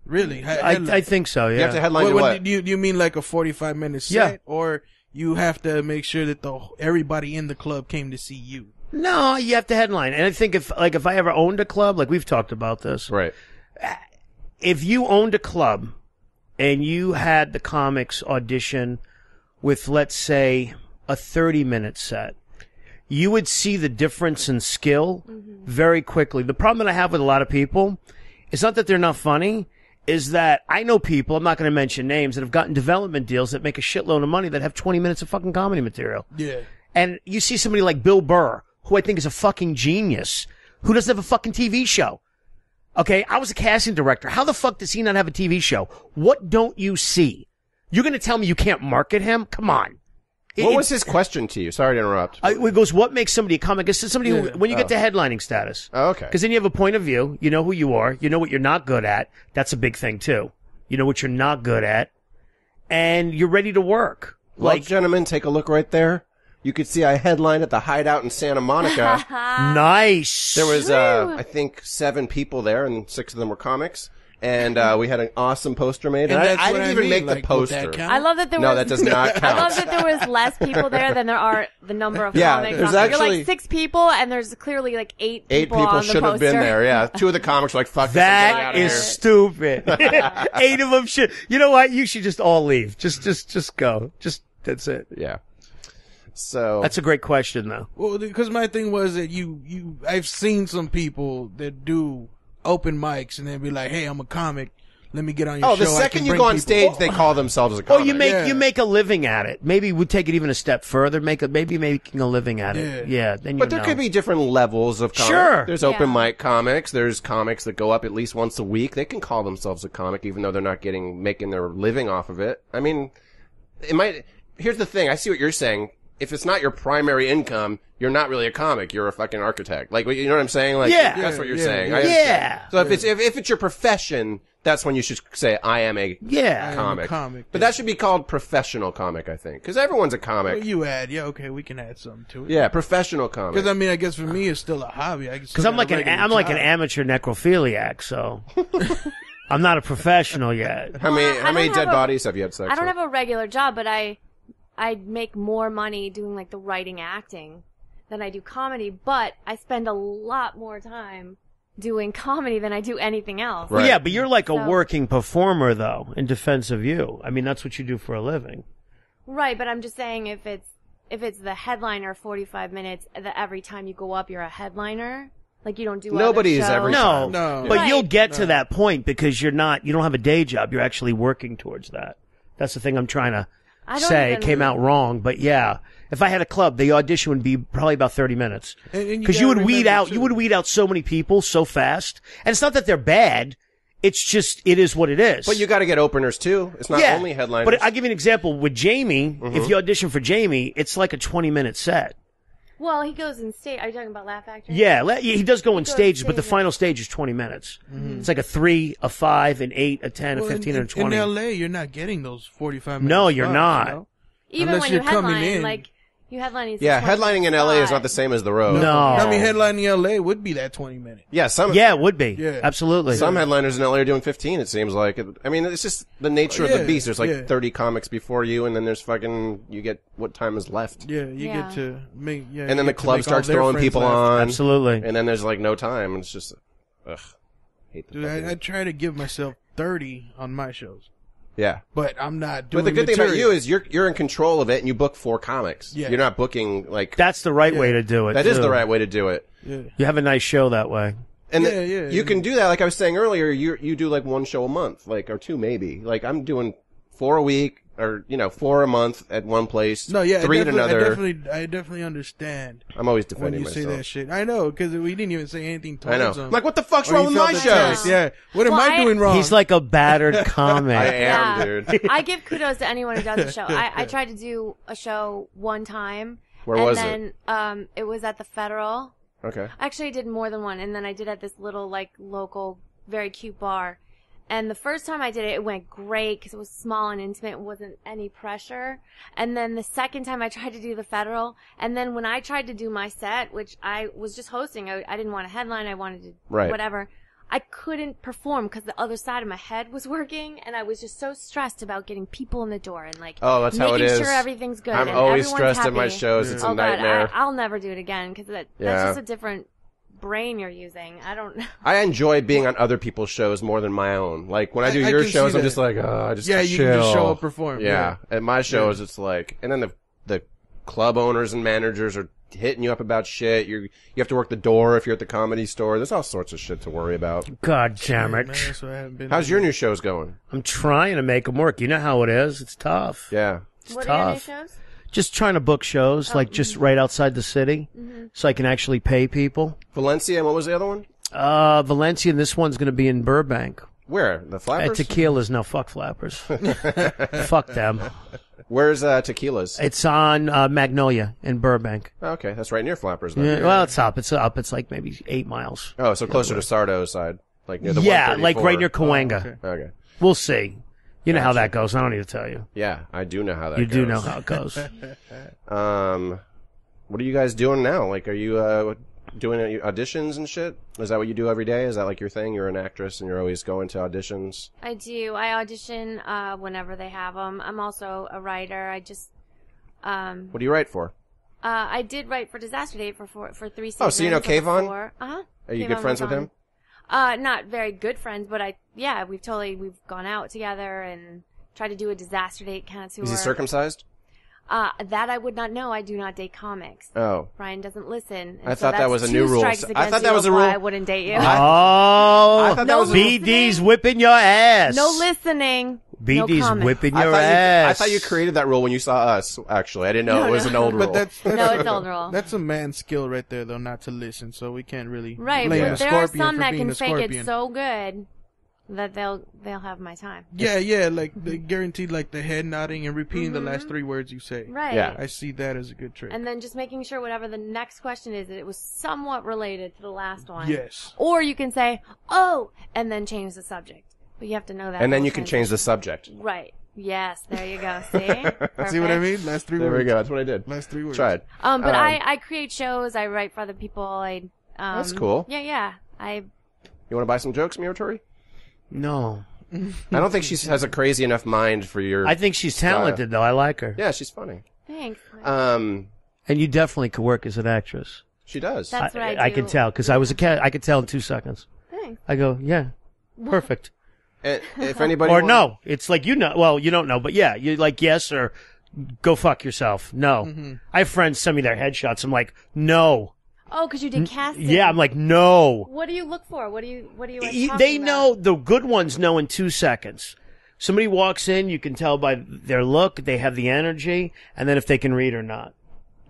Really? I think so. Yeah. You have to headline what? Do you mean like a 45-minute set, Yeah. or you have to make sure that everybody in the club came to see you? No, you have to headline. And I think if I ever owned a club, like we've talked about this, Right. if you owned a club and you had the comics audition with, let's say, a 30-minute set, you would see the difference in skill very quickly. The problem that I have with a lot of people is not that they're not funny, is that I know people, I'm not going to mention names, that have gotten development deals that make a shitload of money that have 20 minutes of fucking comedy material. Yeah. And you see somebody like Bill Burr, who I think is a fucking genius, who doesn't have a fucking TV show. Okay, I was a casting director. How the fuck does he not have a TV show? What don't you see? You're going to tell me you can't market him? Come on. What was his question to you? Sorry to interrupt. It goes, what makes somebody a comic? It's somebody who, when you get to headlining status. Oh, okay. Because then you have a point of view. You know who you are. You know what you're not good at. That's a big thing, too. You know what you're not good at. And you're ready to work. Well, gentlemen, take a look right there. You could see I headlined at the Hideout in Santa Monica. Nice. There was, I think, 7 people there, and 6 of them were comics. And we had an awesome poster made. And I didn't even make the poster. I love that there No, was... that does not count. I love that there was less people there than there are the number of Yeah, comics. there's You're actually- like 6 people, and there's clearly like 8 people on the should have been poster. there, yeah. 2 of the comics were like, fuck this, I'm getting That out of is here. stupid. 8 of them should. You know what? You should just all leave. Just go. That's it. Yeah. So that's a great question, though. Well, because my thing was that I've seen some people that do open mics and then be like, "Hey, I'm a comic. Let me get on your show." the second you go on stage, they call themselves a comic. Oh, you make a living at it. Maybe we'd take it even a step further. Maybe making a living at it. Yeah. Then But there could be different levels of comic. Sure. There's open mic comics. There's comics that go up at least once a week. They can call themselves a comic even though they're not making their living off of it. I mean, here's the thing. I see what you're saying. If it's not your primary income, you're not really a comic. You're a fucking architect. Like, you know what I'm saying? Like, that's what you're saying. Yeah. So if it's your profession, that's when you should say, I am a comic. But that should be called professional comic, I think. Because everyone's a comic. Well, you add, okay, we can add something to it. Yeah, professional comic. Because, I mean, I guess for me, it's still a hobby. Because I'm like an amateur necrophiliac, so I'm not a professional yet. How many dead bodies have you had sex with? I don't have a regular job, but I make more money doing like the writing, acting than I do comedy, but I spend a lot more time doing comedy than I do anything else. Well, yeah, but you're like a working performer, though, in defense of you. I mean, that's what you do for a living. Right, but I'm just saying if it's the headliner 45 minutes, that every time you go up, you're a headliner. Like you don't do Nobody's other shows. every time. No. But you'll get to that point because you don't have a day job. You're actually working towards that. That's the thing I'm trying to say. It came out wrong, but yeah. If I had a club, the audition would be probably about 30 minutes. Because you would weed out so many people so fast. And it's not that they're bad. It's just, it is what it is. But you gotta get openers too. It's not only headliners. But I'll give you an example. With Jamie, if you audition for Jamie, it's like a 20-minute set. Well, he goes in stage. Are you talking about Laugh Factory? Yeah, he does go in stages, but the final stage is 20 minutes. Mm-hmm. It's like a 3, a 5, an 8, a 10, a 15, and a 20. In LA, you're not getting those 45 minutes. No, you're not. You know? Even Unless when you're you coming headline, in. like you headlining. Yeah, headlining in LA is not the same as the road. No. I mean, headlining in LA would be that 20 minutes. Yeah, it would be. Yeah. Absolutely. Some headliners in LA are doing 15, it seems like. I mean, it's just the nature of the beast. There's like 30 comics before you, and then there's you get what time is left. Yeah, you get to make, and then the club starts throwing people on. Absolutely. And then there's like no time. It's just, hate the Dude, I try to give myself 30 on my shows. Yeah. But I'm not doing But the good thing about material. you is you're in control of it and you book 4 comics. Yeah. You're not booking like... That's the right way to do it. That is the right way to do it. Yeah. You have a nice show that way. And you can do that. Like I was saying earlier, you do like 1 show a month, like, or 2 maybe. Like I'm doing 4 a week, or 4 a month at one place. No, yeah, 3 at another. I definitely understand. I'm always defending when you myself. say that shit. I know, because we didn't even say anything towards I know. them. I'm like, what the fuck's Or wrong you with felt my the shows? taste. Yeah. What am I doing wrong? He's like a battered comic. I am, dude. I give kudos to anyone who does a show. I tried to do a show one time. Where was it? And then it was at the Federal. Okay. Actually, I did more than one, and then I did at this little, like, local, very cute bar. And the first time I did it, it went great because it was small and intimate and wasn't any pressure. And then the second time I tried to do the Federal, and then when I tried to do my set, which I was just hosting, I didn't want a headline, I wanted to whatever. I couldn't perform because the other side of my head was working, and I was just so stressed about getting people in the door and like that's how it is. making sure everything's good. I'm and always everyone's stressed happy. at my shows. It's a nightmare. God, I'll never do it again because that's just a different brain you're using. I don't know. I enjoy being on other people's shows more than my own. Like when I do your shows, I'm just like, I just you chill. can just show up, perform. Yeah. At my shows, it's like, and then the club owners and managers are hitting you up about shit. You have to work the door if you're at the Comedy Store. There's all sorts of shit to worry about. God damn it. Man, how's your new shows going? I'm trying to make them work. You know how it is. It's tough. Yeah. It's what tough. are your new shows? Just trying to book shows, like just right outside the city, so I can actually pay people. Valencia, and what was the other one? Valencia, and this one's going to be in Burbank. Where? The Flappers? Tequila's. No, fuck Flappers. Fuck them. Where's Tequila's? It's on Magnolia in Burbank. Oh, okay, that's right near Flappers. Then. Yeah, well, it's up. It's up. It's like maybe 8 miles. Oh, so closer to Sardo's side, like near the like right near Cahuenga. Okay. We'll see. You know how that goes. I don't need to tell you. Yeah, I do know how that goes. You do know how it goes. What are you guys doing now? Like, are you doing auditions and shit? Is that what you do every day? Is that like your thing? You're an actress and you're always going to auditions? I do. I audition whenever they have them. I'm also a writer. I just... what do you write for? I did write for Disaster Date for 3 seasons. Oh, so you know Kayvon? Uh-huh. Are you good friends with him? Not very good friends, but we've gone out together and tried to do a Disaster Date kind of tour. Is he circumcised? That I would not know. I do not date comics. Oh. Brian doesn't listen. I thought that was a new rule. I thought that was a rule. I wouldn't date you. Oh, I thought that was BD's whipping your ass. No listening. BD's whipping your ass. I thought you created that rule when you saw us, actually. I didn't know it was an old rule. But no, it's an old rule. That's a man's skill right there, though, not to listen, so we can't really blame a there scorpion are some for that being can a fake scorpion. it so good that they'll have my time. Yeah, like they guaranteed like the head nodding and repeating the last 3 words you say. Right. Yeah. I see that as a good trick. And then just making sure whatever the next question is, it was somewhat related to the last one. Yes. Or you can say, oh, and then change the subject. But you have to know that. And then you can change the subject. Right. Yes, there you go. See? Perfect. See what I mean? Last 3 words. There we go. That's what I did. Last 3 words. Tried. But I create shows. I write for other people. That's cool. Yeah. You want to buy some jokes, Muratore? No. I don't think she has a crazy enough mind for your... I think she's talented, though. I like her. Yeah, she's funny. Thanks. And you definitely could work as an actress. She does. That's what I do. I can tell, because I was a cat. I could tell in 2 seconds. Thanks. I go, yeah, perfect. If anybody or no, it's like, you know, well, you don't know, but yeah, you're like, yes, or go fuck yourself. No. Mm-hmm. I have friends send me their headshots. I'm like, no. Oh, because you did casting. Yeah, I'm like, no. What do you look for? What do you They know, the good ones know in 2 seconds. Somebody walks in, you can tell by their look, they have the energy, and then if they can read or not.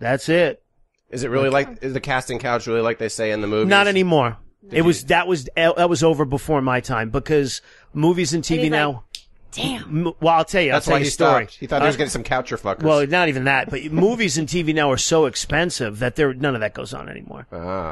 That's it. Is it really is the casting couch really like they say in the movies? Not anymore. That was over before my time, because movies and TV now. Damn. Well, I'll tell you. That's I'll tell why you a story. Stopped. He thought he was getting some coucher fuckers. Well, not even that, but movies and TV now are so expensive that none of that goes on anymore.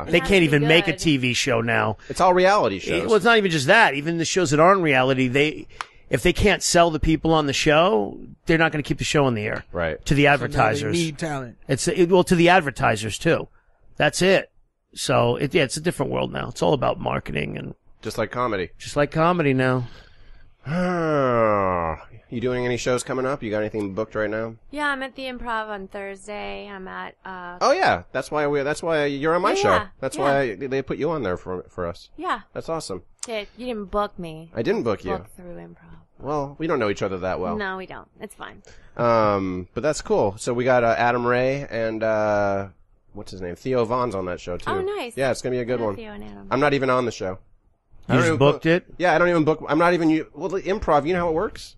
They can't even make a TV show now. It's all reality shows. Well, it's not even just that. Even the shows that aren't reality, if they can't sell the people on the show, they're not going to keep the show on the air. Right. To the advertisers. So now they need talent. To the advertisers too. That's it. So it's a different world now. It's all about marketing and just like comedy. Just like comedy now. You doing any shows coming up? You got anything booked right now? Yeah, I'm at the Improv on Thursday. I'm at. Oh yeah, that's why you're on my show. Yeah. That's why they put you on there for us. Yeah. That's awesome. You didn't book me. I didn't book you. Book through Improv. Well, we don't know each other that well. No, we don't. It's fine. But that's cool. So we got Adam Ray and what's his name? Theo Vaughn's on that show too. Oh, nice. Yeah, it's gonna be a good one. Theo and Adam. I'm not even on the show. You just booked it? Yeah, I don't even book. I'm not even. Well, the Improv. You know how it works?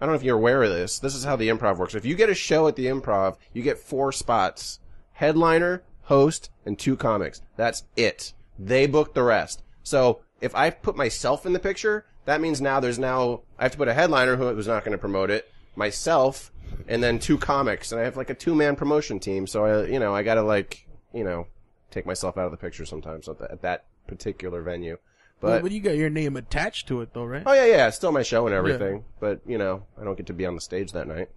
I don't know if you're aware of this. This is how the Improv works. If you get a show at the Improv, you get 4 spots: headliner, host, and 2 comics. That's it. They book the rest. So if I put myself in the picture, that means now I have to put a headliner who's not going to promote it, myself, and then 2 comics, and I have like a 2-man promotion team. So I got to take myself out of the picture sometimes at that particular venue. But you got your name attached to it, though, right? Oh yeah, it's still my show and everything. Yeah. But I don't get to be on the stage that night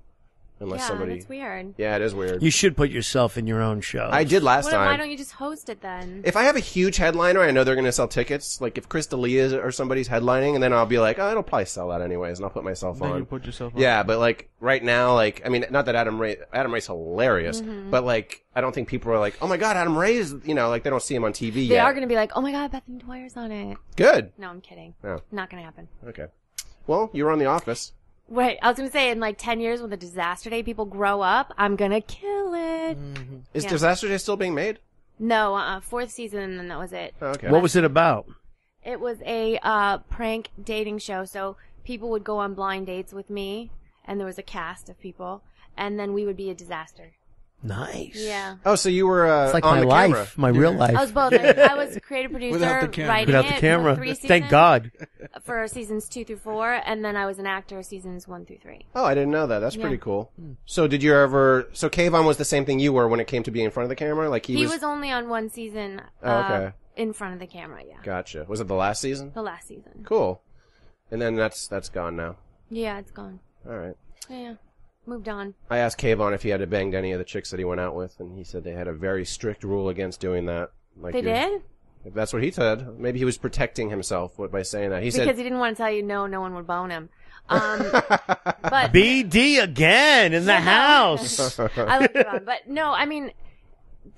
unless somebody. Yeah, that's weird. Yeah, it is weird. You should put yourself in your own show. I did last time. Why don't you just host it then? If I have a huge headliner, I know they're going to sell tickets. Like if Chris D'Elia or somebody's headlining, and then I'll be like, oh, it'll probably sell out anyways, and I'll put myself on. Then you put yourself on. Yeah, but like right now, not that Adam Ray's hilarious, but like I don't think people are like, oh my god, Adam Ray is, like they don't see him on TV yet. They are going to be like, oh my god, Bethany Dwyer's on it. Good. No, I'm kidding. No. Not going to happen. Okay. Well, you were on The Office. Wait, I was going to say, in like 10 years when the Disaster Day people grow up, I'm going to kill it. Mm-hmm. Is Disaster Day still being made? No, 4th season, and then that was it. Oh, okay. What was it about? It was a prank dating show, so people would go on blind dates with me, and there was a cast of people, and then we would be a disaster. Nice. Yeah. Oh, so you were it's like on my the life, camera. my real life. I was both. I was creative producer, Without the camera. writing Without it the camera. for 3 seasons. Thank God. For seasons 2 through 4, and then I was an actor seasons 1 through 3. Oh, I didn't know that. That's Yeah. pretty cool. So did you ever? So Kayvon was the same thing you were when it came to being in front of the camera. Like He was only on 1 season. Okay. In front of the camera. Yeah. Gotcha. Was it the last season? The last season. Cool. And then that's gone now. Yeah, it's gone. All right. Yeah. Moved on. I asked Kayvon if he had banged any of the chicks that he went out with, and he said they had a very strict rule against doing that. Like they did? That's what he said. Maybe he was protecting himself by saying that. Because he didn't want to tell you no one would bone him. But BD again in the house. I like it on, but no, I mean,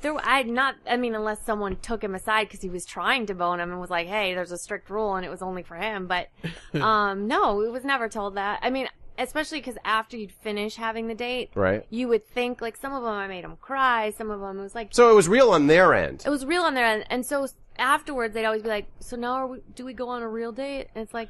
unless someone took him aside because he was trying to bone him and was like, "Hey, there's a strict rule and it was only for him." But no, it was never told that. I mean, especially because after you'd finish having the date, right? You would think like some of them I made them cry, some of them it was like. So it was real on their end. It was real on their end, and so afterwards they'd always be like, "So now do we go on a real date?" And it's like,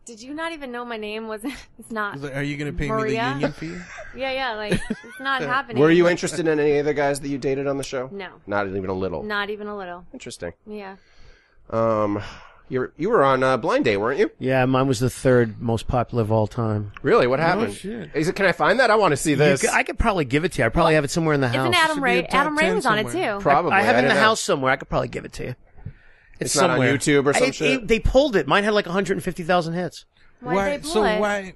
did you not even know my name? It's not. Are you going to pay Maria? me the union fee? Yeah, like, it's not happening. Were you interested in any other guys that you dated on the show? No. Not even a little? Not even a little. Interesting. Yeah. You were on Blind Date, weren't you? Yeah, mine was the third most popular of all time. Really? What happened? Oh, shit. Can I find that? I want to see this. I could probably give it to you. I probably have it somewhere in the house. Isn't Adam Ray? Adam Ray was on it too. Probably. I have it in the house somewhere. I could probably give it to you. It's not on YouTube or some shit? They pulled it. Mine had like 150,000 hits. Why did they pull it? Why?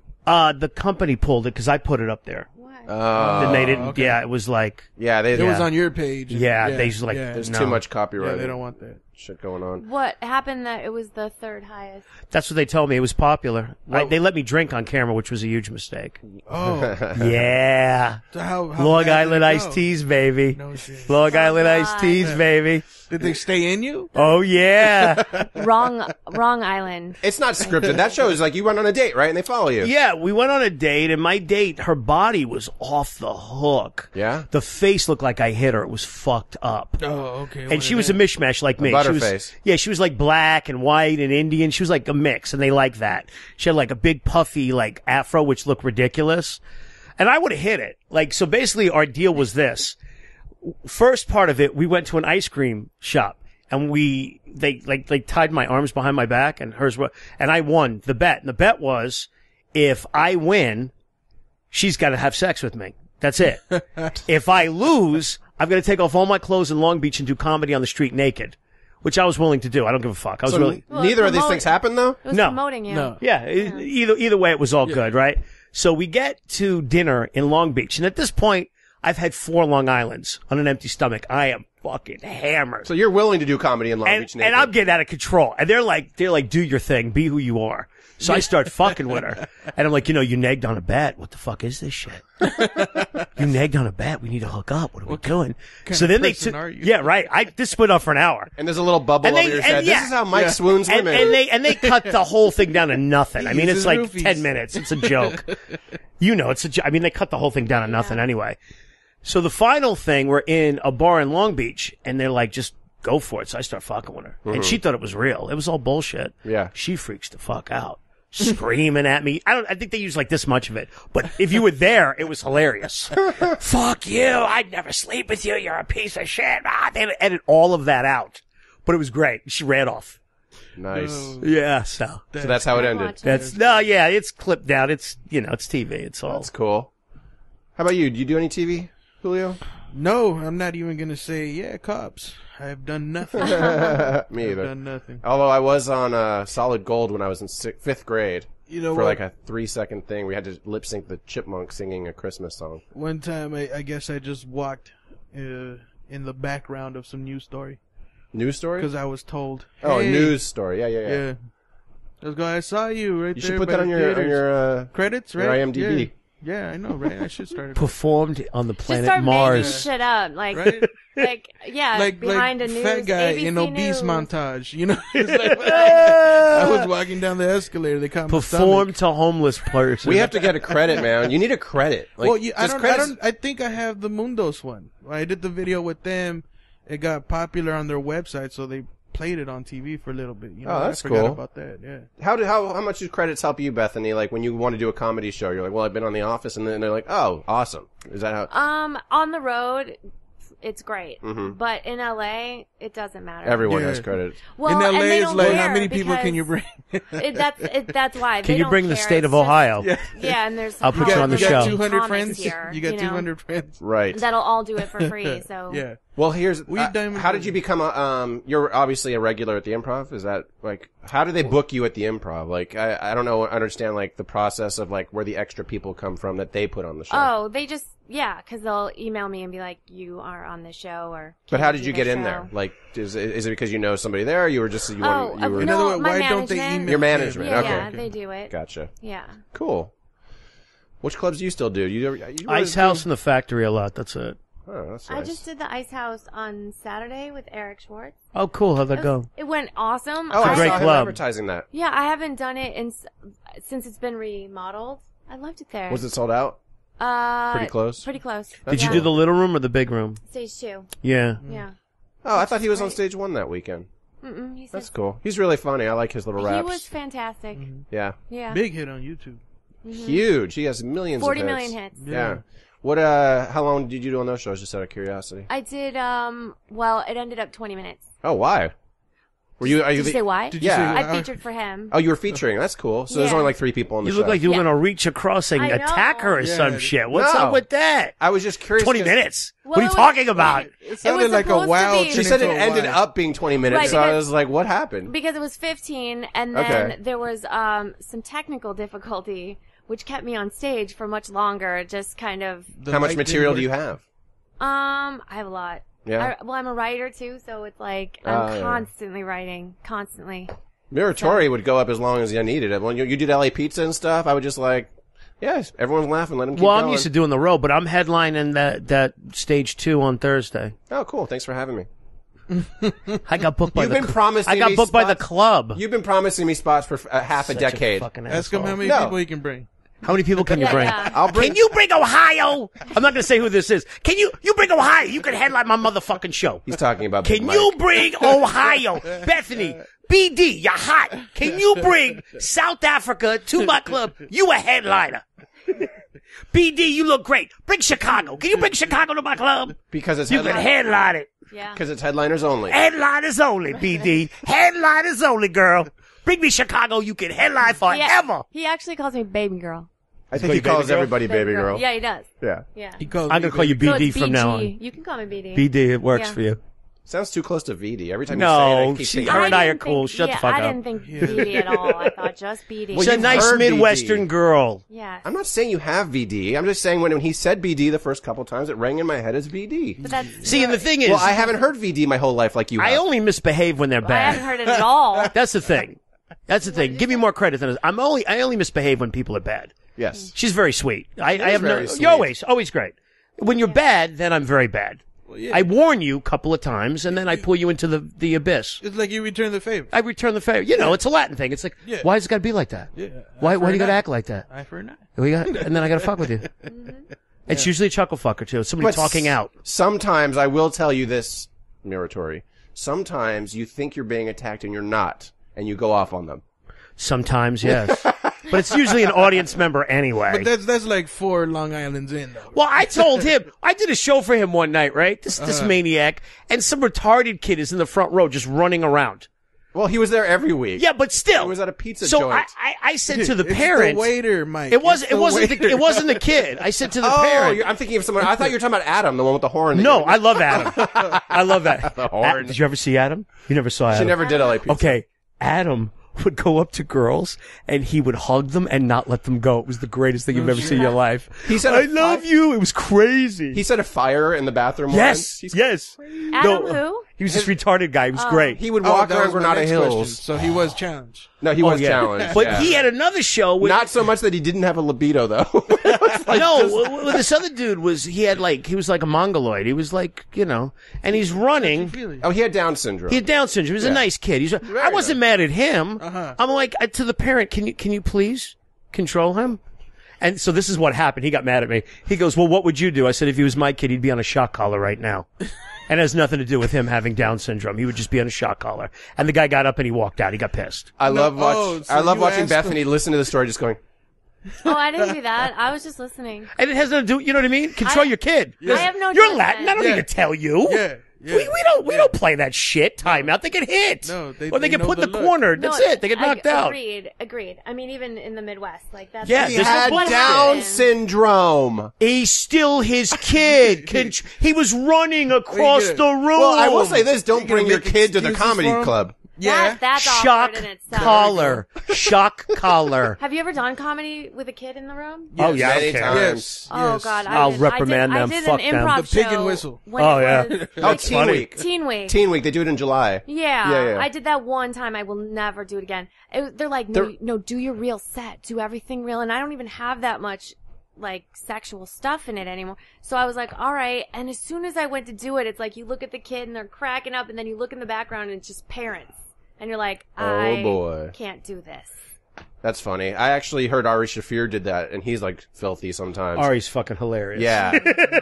The company pulled it because I put it up there. Oh, they didn't. okay. Yeah, it was like. Yeah, it was on your page. Yeah, they just like. There's too much copyright. Yeah, they don't want that shit going on. What happened that it was the third highest? That's what they told me. It was popular. They let me drink on camera, which was a huge mistake. Oh. Yeah. So how Long Island iced teas, baby. No shit. Long Island iced teas, baby. Did they stay in you? Oh, yeah. Wrong island. It's not scripted. That show is like you went on a date, right? And they follow you. Yeah, we went on a date, and my date, her body was off the hook. Yeah? The face looked like I hit her. It was fucked up. Oh, okay. And she was a mishmash like me. Butterface. She was like black and white and Indian. She was like a mix, and they liked that. She had like a big puffy like afro, which looked ridiculous. And I would have hit it. Like, so basically our deal was this. First part of it, we went to an ice cream shop, and they tied my arms behind my back, and and I won the bet. And the bet was, if I win, she's got to have sex with me. That's it. If I lose, I'm going to take off all my clothes in Long Beach and do comedy on the street naked, which I was willing to do. I don't give a fuck. Neither of these things happened, though? It was promoting you. No. Yeah. Either way, it was all good, right? So we get to dinner in Long Beach, and at this point, I've had 4 Long Islands on an empty stomach. I am fucking hammered. So you're willing to do comedy in Long Beach naked? And I'm getting out of control. And they're like, do your thing. Be who you are. So I start fucking with her. And I'm like, you negged on a bet. What the fuck is this shit? You negged on a bet. We need to hook up. What are we doing? So then they took, yeah, right. This went on for an hour. And there's a little bubble over your head. This is how Mike swoons women. And they cut the whole thing down to nothing. I mean, it's like roofies. 10 minutes. It's a joke. They cut the whole thing down to nothing anyway. So the final thing, we're in a bar in Long Beach, and they're like, just go for it. So I start fucking with her. Mm-hmm. And she thought it was real. It was all bullshit. Yeah. She freaks the fuck out. Screaming at me. I think they used like this much of it. But if you were there, it was hilarious. Fuck you. I'd never sleep with you. You're a piece of shit. They edit all of that out. But it was great. She ran off. Nice. Yeah, so that's how it ended. It's clipped down. It's, it's TV. It's all. That's cool. How about you? Do you do any TV, Julio? No, I'm not even going to say, cops. I've done nothing. Me either. I've done nothing. Although I was on Solid Gold when I was in 5th grade. For what? like a 3-second thing. We had to lip sync the Chipmunk singing a Christmas song. One time, I guess I just walked in the background of some news story. News story? Because I was told. Oh, a news story. Yeah. I was going, I saw you right there. You should put that on your credits, right? Your IMDb. Yeah, I know, right? I should start. Performed on the planet just start Mars. Making shit up, like, right? behind a news fat guy ABC in obese news. montage. It's like, I was walking down the escalator. They caught my Performed to homeless person. We have to get a credit, man. You need a credit. Like, I think I have the Mundos one. I did the video with them. It got popular on their website, so they played it on TV for a little bit. That's I forgot cool. about that. Yeah. How much do credits help you, Bethany? Like when you want to do a comedy show, you're like, well, I've been on The Office, and then they're like, oh, awesome. Is that how? On the road, it's great, Mm-hmm. but in LA, it doesn't matter. Everyone has credit. Well, in LA, it's like, how many care people can you bring? That's why. Can they you don't bring the care. state It's of just- Ohio? Yeah, and there's. I'll put you on the You show. got 200 friends here. You got 200 friends. Right. That'll all do it for free. So yeah. Well, here's Weed Diamond how did you become you're obviously a regular at the Improv? Is that like how do they book you at the Improv? Like I don't understand like the process of like where the extra people come from that they put on the show. Oh, they just because they'll email me and be like, "You are on the show," or. But how did you get in there? Like, is it because you know somebody there? Or you were just In other words, why don't they email your management? Yeah, okay. yeah, they do it. Gotcha. Yeah. Cool. Which clubs do you still do? You Ice House and the Factory a lot. That's it. Oh, that's nice. I just did the Ice House on Saturday with Eric Schwartz. Oh, cool. How'd that go? It went awesome. Oh, I great saw him club. advertising that. Yeah, I haven't done it since it's been remodeled. I loved it there. Was it sold out? Pretty close. Pretty close. Did you do the little room or the big room? Stage 2. Yeah. Yeah. Oh, I thought he was on stage 1 that weekend. That's cool. He's really funny. I like his little raps. He was fantastic. Yeah. Yeah. Big hit on YouTube. Huge. He has millions 40 of hits. million hits. Yeah. What, how long did you do on those shows, just out of curiosity? I did, well, it ended up 20 minutes. Oh, why? Are you Did you say why? Yeah. I featured for him. Oh, you were featuring. That's cool. So there's only like 3 people on the show. You look like you were going to reach across and I attack her or know. some shit. What's up with that? I was just curious. 20 minutes? Well, what are you talking about? It sounded like a wow. She said it ended up being 20 minutes, Right, so I because- was like, what happened? Because it was 15, and then there was some technical difficulty, which kept me on stage for much longer, just kind of... How much material do you have? I have a lot. Yeah? I'm a writer, too, so it's like I'm constantly writing. Constantly. Muratore would go up as long as you needed it. When you did LA Pizza and stuff, I would just like, yes, everyone's laughing, let him keep going. I'm used to doing the row, but I'm headlining that stage 2 on Thursday. Oh, cool. Thanks for having me. I got booked by You've been promising I got me booked by the spots- club. You've been promising me spots for half a decade. Ask him how many people he can bring. How many people can you bring? Yeah. I'll bring. Can you bring Ohio? I'm not going to say who this is. Can you bring Ohio? You can headline my motherfucking show. He's talking about Big Can Mike. you bring Ohio? Bethany, BD, you're hot. Can you bring South Africa to my club? You a headliner. BD, you look great. Bring Chicago. Can you bring Chicago to my club? Because it's You can headline it. Yeah. Because it's headliners only. Headliners only, BD. Headliners only, girl. Bring me Chicago. You can headline forever. He actually calls me baby girl. I think he calls everybody baby girl. Yeah, he does. Yeah. Yeah. He calls I'm going to call you So BD it's from now BG. on. You can call me BD. BD, it works Yeah. for you. Sounds too close to VD. Every time you say it, No, I keep thinking. her and I are didn't cool. think- Shut the fuck I up. didn't think BD at all. I thought just BD. Well, She's a you've nice heard Midwestern BD. girl. Yeah. I'm not saying you have VD. I'm just saying when he said BD the first couple times, it rang in my head as VD. But that's See, and the thing is, Well, I haven't heard VD my whole life like you have. I only misbehave when they're I bad. haven't heard it at all. That's the thing. That's the thing. Give me more credit than I only misbehave when people are bad. Yes. She's very sweet. I have very no. sweet. You're always great. When you're bad, then I'm very bad. I warn you a couple of times, and then I pull you into the abyss. It's like you return the favor. I return the favor. You know, it's a Latin thing. It's like, why does it got to be like that? Yeah. Why do you got to act like that? Eye for an eye. And then I got to fuck with you. It's usually a chuckle fucker too. Somebody But talking out. Sometimes I will tell you this, Muratore. Sometimes you think you're being attacked and you're not, and you go off on them. Sometimes, yes. But it's usually an audience member anyway. But that's like 4 Long Islands in, though. Well, I told him, I did a show for him one night, right? This maniac, and some retarded kid is in the front row just running around. Well, he was there every week. Yeah, but still. He was at a pizza so joint. I said to the It's parent. the waiter, Mike. It wasn't the kid. I said to the parent. I'm thinking of someone. I thought you were talking about Adam, the one with the horn. No, I love Adam. I love that. The horn. Did you ever see Adam? You never saw Adam. She never did LA pizza. Okay, Adam would go up to girls and he would hug them and not let them go. It was the greatest thing you've ever seen in your life. He said, I love you. It was crazy. He set a fire in the bathroom Yes, once. yes. Adam who? He was this retarded guy. He was great. He would walk that around was my Granada next Hills. question. So he was challenged. No, he was challenged. But yeah. he had another show with Not so much that he didn't have a libido, though. well, this other dude he was like a mongoloid. He was like, and he's running. Oh, he had Down syndrome. He had Down syndrome. He was a nice kid. I wasn't mad at him. I'm like, to the parent, can you please control him? And so this is what happened. He got mad at me. He goes, well, what would you do? I said, if he was my kid, he'd be on a shock collar right now. And it has nothing to do with him having Down syndrome. He would just be on a shock collar. And the guy got up and he walked out. He got pissed. I love watching asked Bethany listen to the story just going, Oh, I didn't do that. I was just listening. And it has nothing to do, you know what I mean? Control your kid. I have no You're judgment. Latin. I don't need to tell you. Yeah. Yeah. We don't play that shit. Timeout. They get hit. No, or they get put in the corner. That's it. They get knocked out. Agreed. I mean, even in the Midwest, like that's. Yeah, he had Down syndrome. He's still his kid. He was running across the room. Well, I will say this: don't bring your kid to the comedy club. Yeah, that's shock awkward in itself. collar. Shock collar. Have you ever done comedy with a kid in the room? Yes. Oh yeah, many times. Oh God, I'll reprimand them. I did Fuck an them. improv The pig and show whistle. when Oh, it yeah. was, Teen Week. Teen Week. They do it in July. Yeah. I did that one time. I will never do it again. They're like, no, do your real set. Do everything real. And I don't even have that much, like, sexual stuff in it anymore. So I was like, all right. And as soon as I went to do it, it's like you look at the kid and they're cracking up, and then you look in the background and it's just parents. And you're like, I can't do this. That's funny. I actually heard Ari Shaffir did that, and he's like filthy sometimes. Ari's fucking hilarious. Yeah.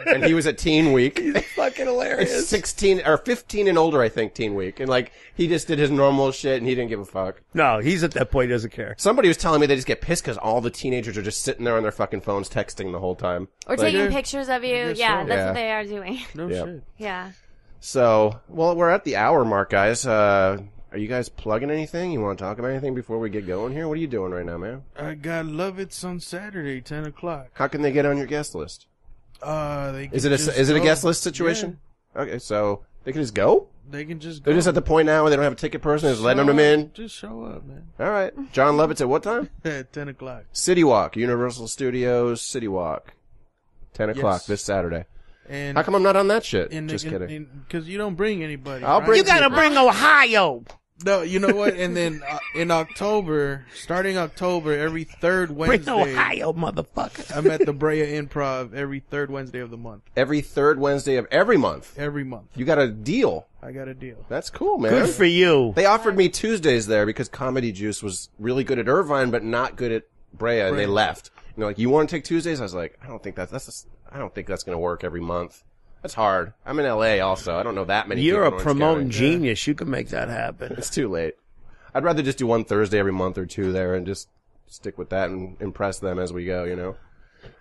And he was at Teen Week. He's fucking hilarious. It's 16 or 15 and older, I think, Teen Week. And like, he just did his normal shit and he didn't give a fuck. No, he's at that point, he doesn't care. Somebody was telling me they just get pissed because all the teenagers are just sitting there on their fucking phones texting the whole time. Or like, taking pictures of you. Yeah, that's what they are doing. No shit. Yeah. So, well, we're at the hour mark, guys. Are you guys plugging anything? You want to talk about anything before we get going here? What are you doing right now, man? I got Love It's on Saturday, 10 o'clock. How can they get on your guest list? Is it a guest list situation? Yeah. Okay, so they can just go? They can just go. They're just at the point now where they don't have a ticket person, just letting them in? Just show up, man. All right. John Lovitz at what time? At 10 o'clock. City Walk, Universal Studios, City Walk. 10 o'clock this Saturday. And how come I'm not on that shit? Just kidding. Because you don't bring anybody. You gotta bring Ohio. No, you know what? And then in October, starting October, every third Wednesday. Bring Ohio, motherfucker. I'm at the Brea Improv every third Wednesday of the month. Every third Wednesday of every month? Every month. You got a deal. I got a deal. That's cool, man. Good for you. They offered me Tuesdays there because Comedy Juice was really good at Irvine, but not good at Brea, and they left. You know, like, you want to take Tuesdays? I was like, I don't think that's going to work every month. That's hard. I'm in LA also. I don't know that many You're people a in Orange promoting County. genius. You can make that happen. It's too late. I'd rather just do one Thursday every month or two there and just stick with that and impress them as we go, you know?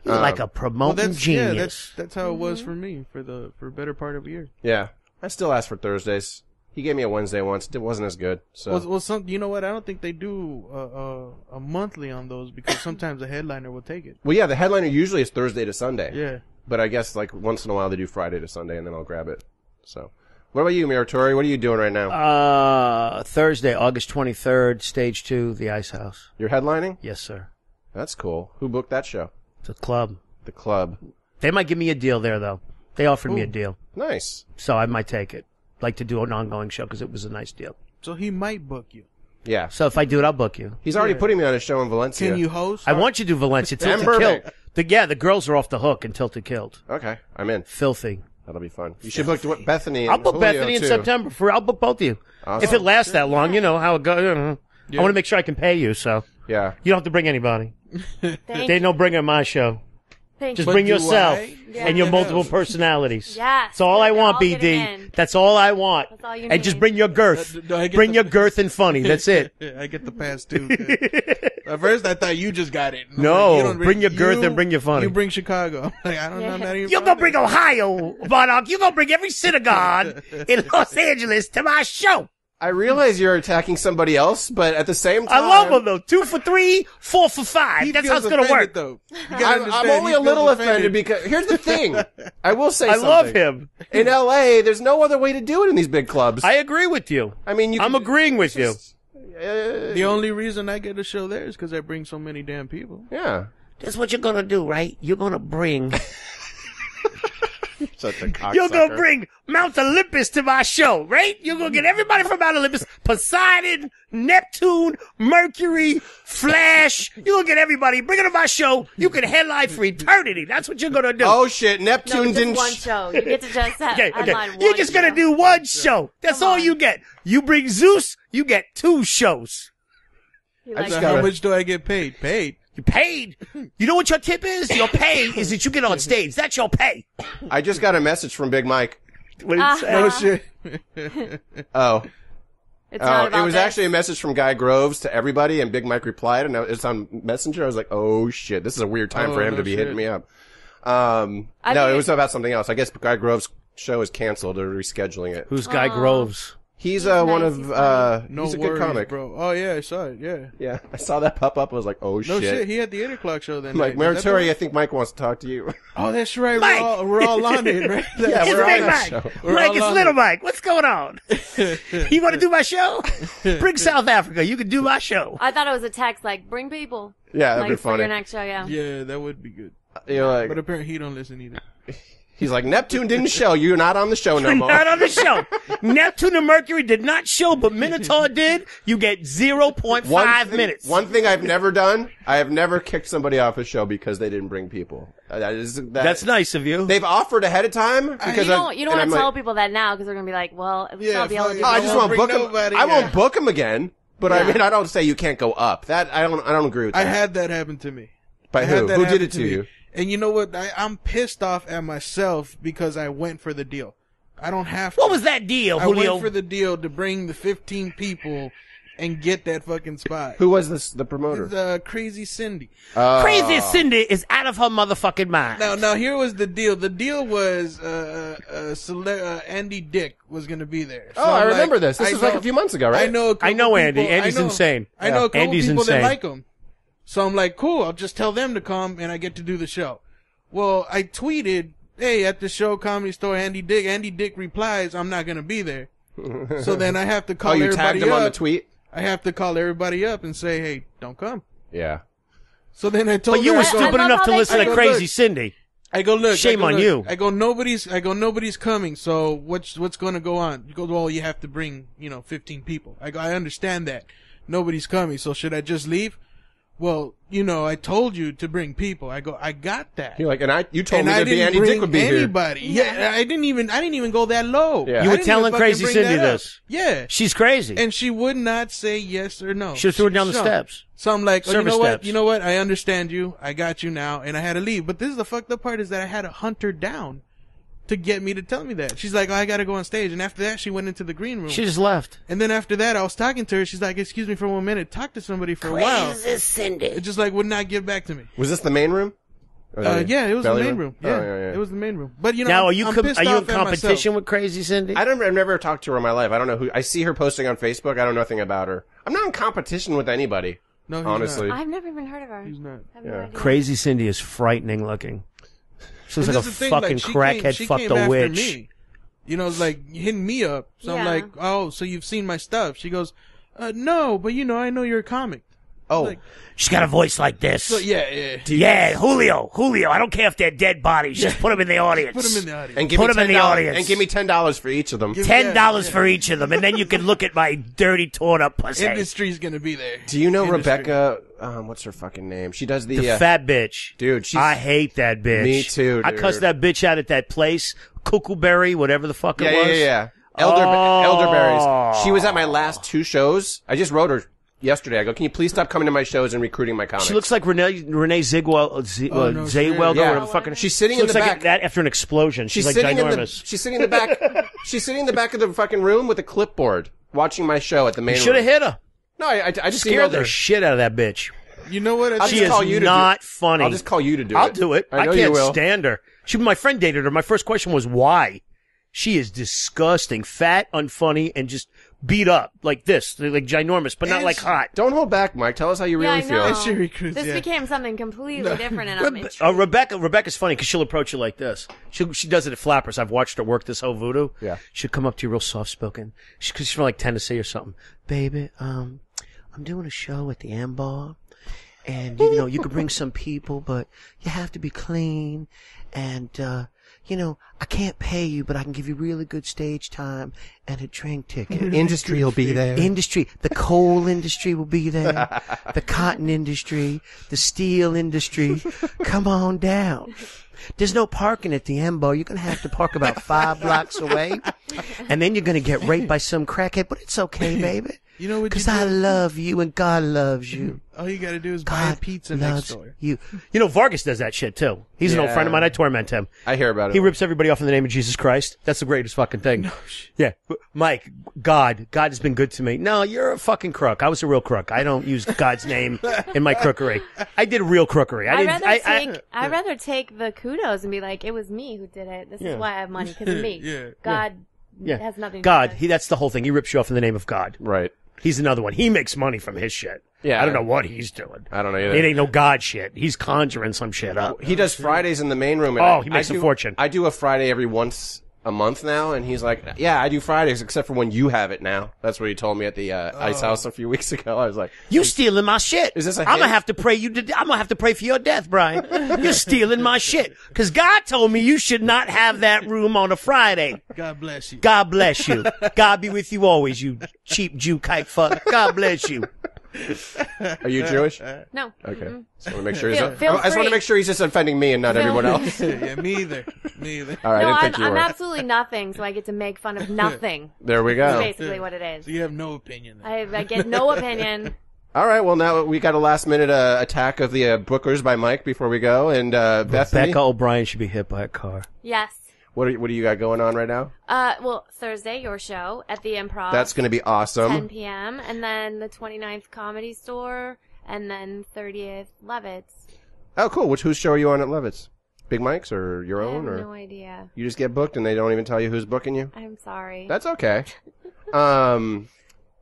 You're like a promoting genius. Yeah, that's how it was for me for a better part of a year. Yeah. I still ask for Thursdays. He gave me a Wednesday once. It wasn't as good. So. Well, you know what? I don't think they do a monthly on those because sometimes the headliner will take it. Well, yeah, the headliner usually is Thursday to Sunday. Yeah. But I guess like once in a while they do Friday to Sunday, and then I'll grab it. So, what about you, Muratore? What are you doing right now? Thursday, August 23rd, Stage 2, the Ice House. You're headlining? Yes, sir. That's cool. Who booked that show? The club. The club. They might give me a deal there, though. They offered me a deal. Nice. So I might take it. Like to do an ongoing show because it was a nice deal. So he might book you. Yeah. So if I do it, I'll book you. He's already putting me on a show in Valencia. Can you host? I want you to do Valencia. Tilted Killed. The girls are off the hook in Tilted Killed. Okay, I'm in. Filthy. That'll be fun. You should book Bethany and I'll book Julio Bethany in too. September. I'll book both of you. Awesome. If it lasts that long, you know how it goes. I want to make sure I can pay you, so. Yeah. You don't have to bring anybody. They don't bring on my show. Just you. bring yourself and your multiple personalities. Yes. That's all I want, BD. That's all I want. That's all you and need. just bring your girth. Bring your girth and funny. That's it. I get the pass too. At first I thought you just got it. No, like, you don't bring your girth and bring your funny. You bring Chicago. Like, I don't know. I'm not even You're going to bring Ohio, Bardock. You're going to bring every synagogue in Los Angeles to my show. I realize you're attacking somebody else, but at the same time... I love them, though. 2 for 3, 4 for 5. That's how it's going to work. Though. I'm only a little offended because... Here's the thing. I will say something. I love him. In L.A., there's no other way to do it in these big clubs. I agree with you. I mean, I'm agreeing with you. The only reason I get a show there is because I bring so many damn people. Yeah. That's what you're going to do, right? You're going to bring... Such a cocksucker. You're going to bring Mount Olympus to my show, right? You're going to get everybody from Mount Olympus, Poseidon, Neptune, Mercury, Flash. You're going to get everybody. Bring it to my show. You can headline for eternity. That's what you're going to do. Oh, shit. Neptune didn't... one show. You get to just headline one You're just going to do one show. That's all you get. You bring Zeus, you get 2 shows. How much do I get paid? Paid. You paid. You know what your tip is? Your pay is that you get on stage. That's your pay. I just got a message from Big Mike. What did it say? No shit. It's not about it was this. actually a message from Guy Groves to everybody, and Big Mike replied, and it's on Messenger. I was like, oh, shit. This is a weird time for him to be hitting me up. No, it was about something else. I guess Guy Groves show is canceled. They're rescheduling it. Who's Guy Groves? He's one of No he's a worries, good comic, bro. Oh yeah, I saw it. Yeah. Yeah, I saw that pop up. I was like, oh shit. No shit. He had the 8 o'clock show then. Mike Muratore, I think Mike wants to talk to you. Oh, that's right. Mike! We're all on it, right? Yeah, It's we're on Big that Mike. show. Mike, it's Little Mike. What's going on? You want to do my show? Bring South Africa. You can do my show. I thought it was a text like, bring people. Yeah, that'd like, be for funny. your next show, yeah. Yeah, that would be good. Like, but apparently he don't listen either. He's like, Neptune didn't show. You're not on the show no more. Not on the show. Neptune and Mercury did not show, but Minotaur did. You get 0.5 minutes. One thing I've never done, I have never kicked somebody off a show because they didn't bring people. That's nice of you. They've offered ahead of time. Because you don't want to tell people that now because they're going to be like, well, if I'll be able to do I just won't book them. I won't book them again. But Yeah. I mean, I don't say you can't go up. That I don't agree with that. I had that happen to me. By who? Who did it to you? And you know what? I'm pissed off at myself because I went for the deal. I don't have to. What was that deal, I Julio? went for the deal to bring the 15 people and get that fucking spot. Who was the promoter? The Crazy Cindy. Crazy Cindy is out of her motherfucking mind. Now here was the deal. The deal was Andy Dick was going to be there. So I I'm remember like, this. This was like a few months ago, right? I know Andy. Andy's insane. I know a couple Andy's people insane. that like him. So I'm like, cool, I'll just tell them to come and I get to do the show. Well, I tweeted, hey, at the show Comedy Store, Andy Dick. Andy Dick replies, I'm not going to be there. So then I have to call you everybody tagged him up. on the tweet? I have to call everybody up and say, hey, don't come. Yeah. So then I told But you her, were stupid enough to listen to Crazy Cindy. I go, look. Shame on you. I go, nobody's coming. So what's going to go on? You go, well, you have to bring, 15 people. I go, I understand that. Nobody's coming. So should I just leave? Well, I told you to bring people. I go, I got that. You're like, you told me that Andy Dick would be anybody. here. Yeah, I didn't even go that low. Yeah. You I were didn't telling even Crazy fucking bring Cindy that up. this. Yeah. She's crazy. And she would not say yes or no. She threw her down the steps. So I'm like, Service steps. You know what? I understand you. I got you now. And I had to leave. But this is the fucked up part is that I had to hunt her down to get me to tell me that. She's like, oh, I got to go on stage. And after that, she went into the green room. She just left. And then after that, I was talking to her. She's like, excuse me for 1 minute. Talk to somebody for a while. Crazy Cindy. It just would not get back to me. Was this the main room? Yeah, it was the Belly main room. Yeah, Oh, yeah. It was the main room. But Now, are you I'm in pissed off at competition myself. with Crazy Cindy? I've never talked to her in my life. I don't know who. I see her posting on Facebook. I don't know nothing about her. I'm not in competition with anybody. No, he's honestly. I've never even heard of her. He's not. I have no idea. Crazy Cindy is frightening looking. She looks And like a this is the thing, fucking she crackhead came fucked a after witch. Me. It's like hitting me up. So I'm Yeah. like, oh, so you've seen my stuff? She goes, no, but I know you're a comic. Oh, Like, She's got a voice like this. so yeah. Yeah, Julio. I don't care if they're dead bodies. Just put them in the audience. Put him in the audience. and give Put me them in the $10 audience. and give me $10 for each of them. $10 for each of them, and then you can look at my dirty, torn up pussy. Industry's gonna be there. Do you know Industry. Rebecca? What's her fucking name? She does The fat bitch. dude. She's I hate that bitch. Me too, I dude. cussed that bitch out at that place, Cuckooberry, whatever the fuck it was. yeah. Oh. Elderberries. She was at my last 2 shows. I just wrote her yesterday. I go, can you please stop coming to my shows and recruiting my comics? She looks like Renee Zigwell, no, Zaywell, yeah. whatever the fucking. She's sitting she in looks the like back. that after an explosion. She's like sitting ginormous. she's sitting in the back. She's sitting in the back of the fucking room with a clipboard, watching my show at the main You should have room. hit her. No, I just Scared emailed the her. shit out of that bitch. You know what? I'll She just is call you to not funny. I'll just call you to do I'll it. do it. I know can't you will. stand her. My friend dated her. My first question was why. She is disgusting, fat, unfunny, and just beat up like this, like ginormous, but not And like hot. Don't hold back, Mike. Tell us how you Yeah, really I feel. know. That's Sherry Cruz, This yeah. became something completely different, and I'm intrigued. Rebecca's funny because she'll approach you like this. She does it at Flappers. I've watched her work this whole voodoo. Yeah. She'll come up to you real soft spoken. Cause she's from like Tennessee or something. Baby, I'm doing a show at the Ambar. And, you could bring some people, but you have to be clean. And, I can't pay you, but I can give you really good stage time and a drink ticket. Industry will be there. The coal industry will be there. The cotton industry, the steel industry. Come on down. There's no parking at the Ambar. You're going to have to park about 5 blocks away. And then you're going to get raped by some crackhead, but it's okay, baby. You know what? Because I love you and God loves you. All you gotta do is buy a pizza next door. You know, Vargas does that shit too. He's an old friend of mine. I torment him. I hear about it. He rips everybody off in the name of Jesus Christ. That's the greatest fucking thing. No shit. Yeah. Mike, God has been good to me. No, you're a fucking crook. I was a real crook. I don't use God's name in my crookery. I did real crookery. I'd rather take the kudos and be like, it was me who did it. This is why I have money, because of me. God has nothing to do with it. That's the whole thing. He rips you off in the name of God. Right. He's another one. He makes money from his shit. Yeah. I don't know what he's doing. I don't know either. It ain't no God shit. He's conjuring some shit up. He does Fridays in the main room. And he makes a fortune. I do a Friday every once a month now, and he's like, yeah, I do Fridays, except for when you have it now. That's what he told me at the Ice House a few weeks ago. I was like, you stealing my shit. Is this a hint? I'm gonna have to pray I'm gonna have to pray for your death, Brian. You're stealing my shit. Cause God told me you should not have that room on a Friday. God bless you. God bless you. God be with you always, you cheap Jew kike fuck. God bless you. Are you Jewish? No. Okay. Mm-mm. Just want to make sure I just want to make sure he's just offending me and not everyone else. Yeah, me either. All right, no, I didn't think you I'm were. absolutely nothing, so I get to make fun of nothing. There we go. That's basically what it is. So you have no opinion. I get no opinion. All right, well, now we got a last-minute attack of the bookers by Mike before we go, and Bethany. Rebecca O'Brien should be hit by a car. Yes. What do you got going on right now? Well, Thursday, your show at the Improv. That's going to be awesome. 10 p.m. And then the 29th Comedy Store, and then 30th Levitt's. Oh, cool. Whose show are you on at Levitt's? Big Mike's or your own? I have or no idea. You just get booked and they don't even tell you who's booking you? I'm sorry. That's okay. And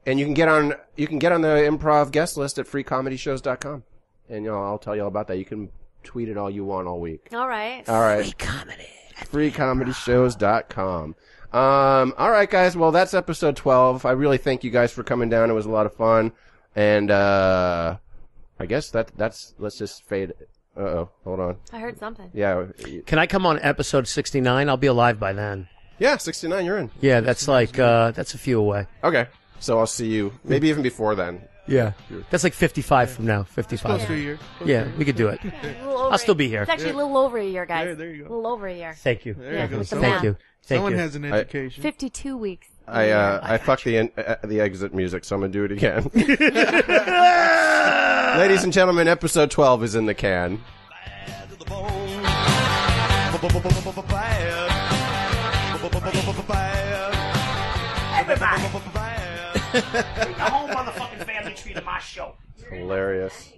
you can get on the Improv guest list at freecomedyshows.com. And I'll tell you all about that. You can tweet it all you want all week. All right. Free comedy. freecomedyshows.com. All right, guys. Well, that's episode 12. I really thank you guys for coming down. It was a lot of fun. And, I guess let's just fade. Uh-oh. Hold on. I heard something. Yeah. Can I come on episode 69? I'll be alive by then. Yeah, 69, you're in. Yeah, that's like, that's a few away. Okay. So I'll see you, maybe even before then. Yeah. That's like 55 from now. 55. Close to a year. Yeah, we could do it. I'll still be here. It's actually a little over a year, guys. There you go. A little over a year. Thank you. There you go. with the Thank math. you. Thank Someone you. has an education. 52 weeks. I fucked the exit music, so I'm gonna do it again. Ladies and gentlemen, episode 12 is in the can. Everybody. The whole motherfucking family tree to my show. Hilarious.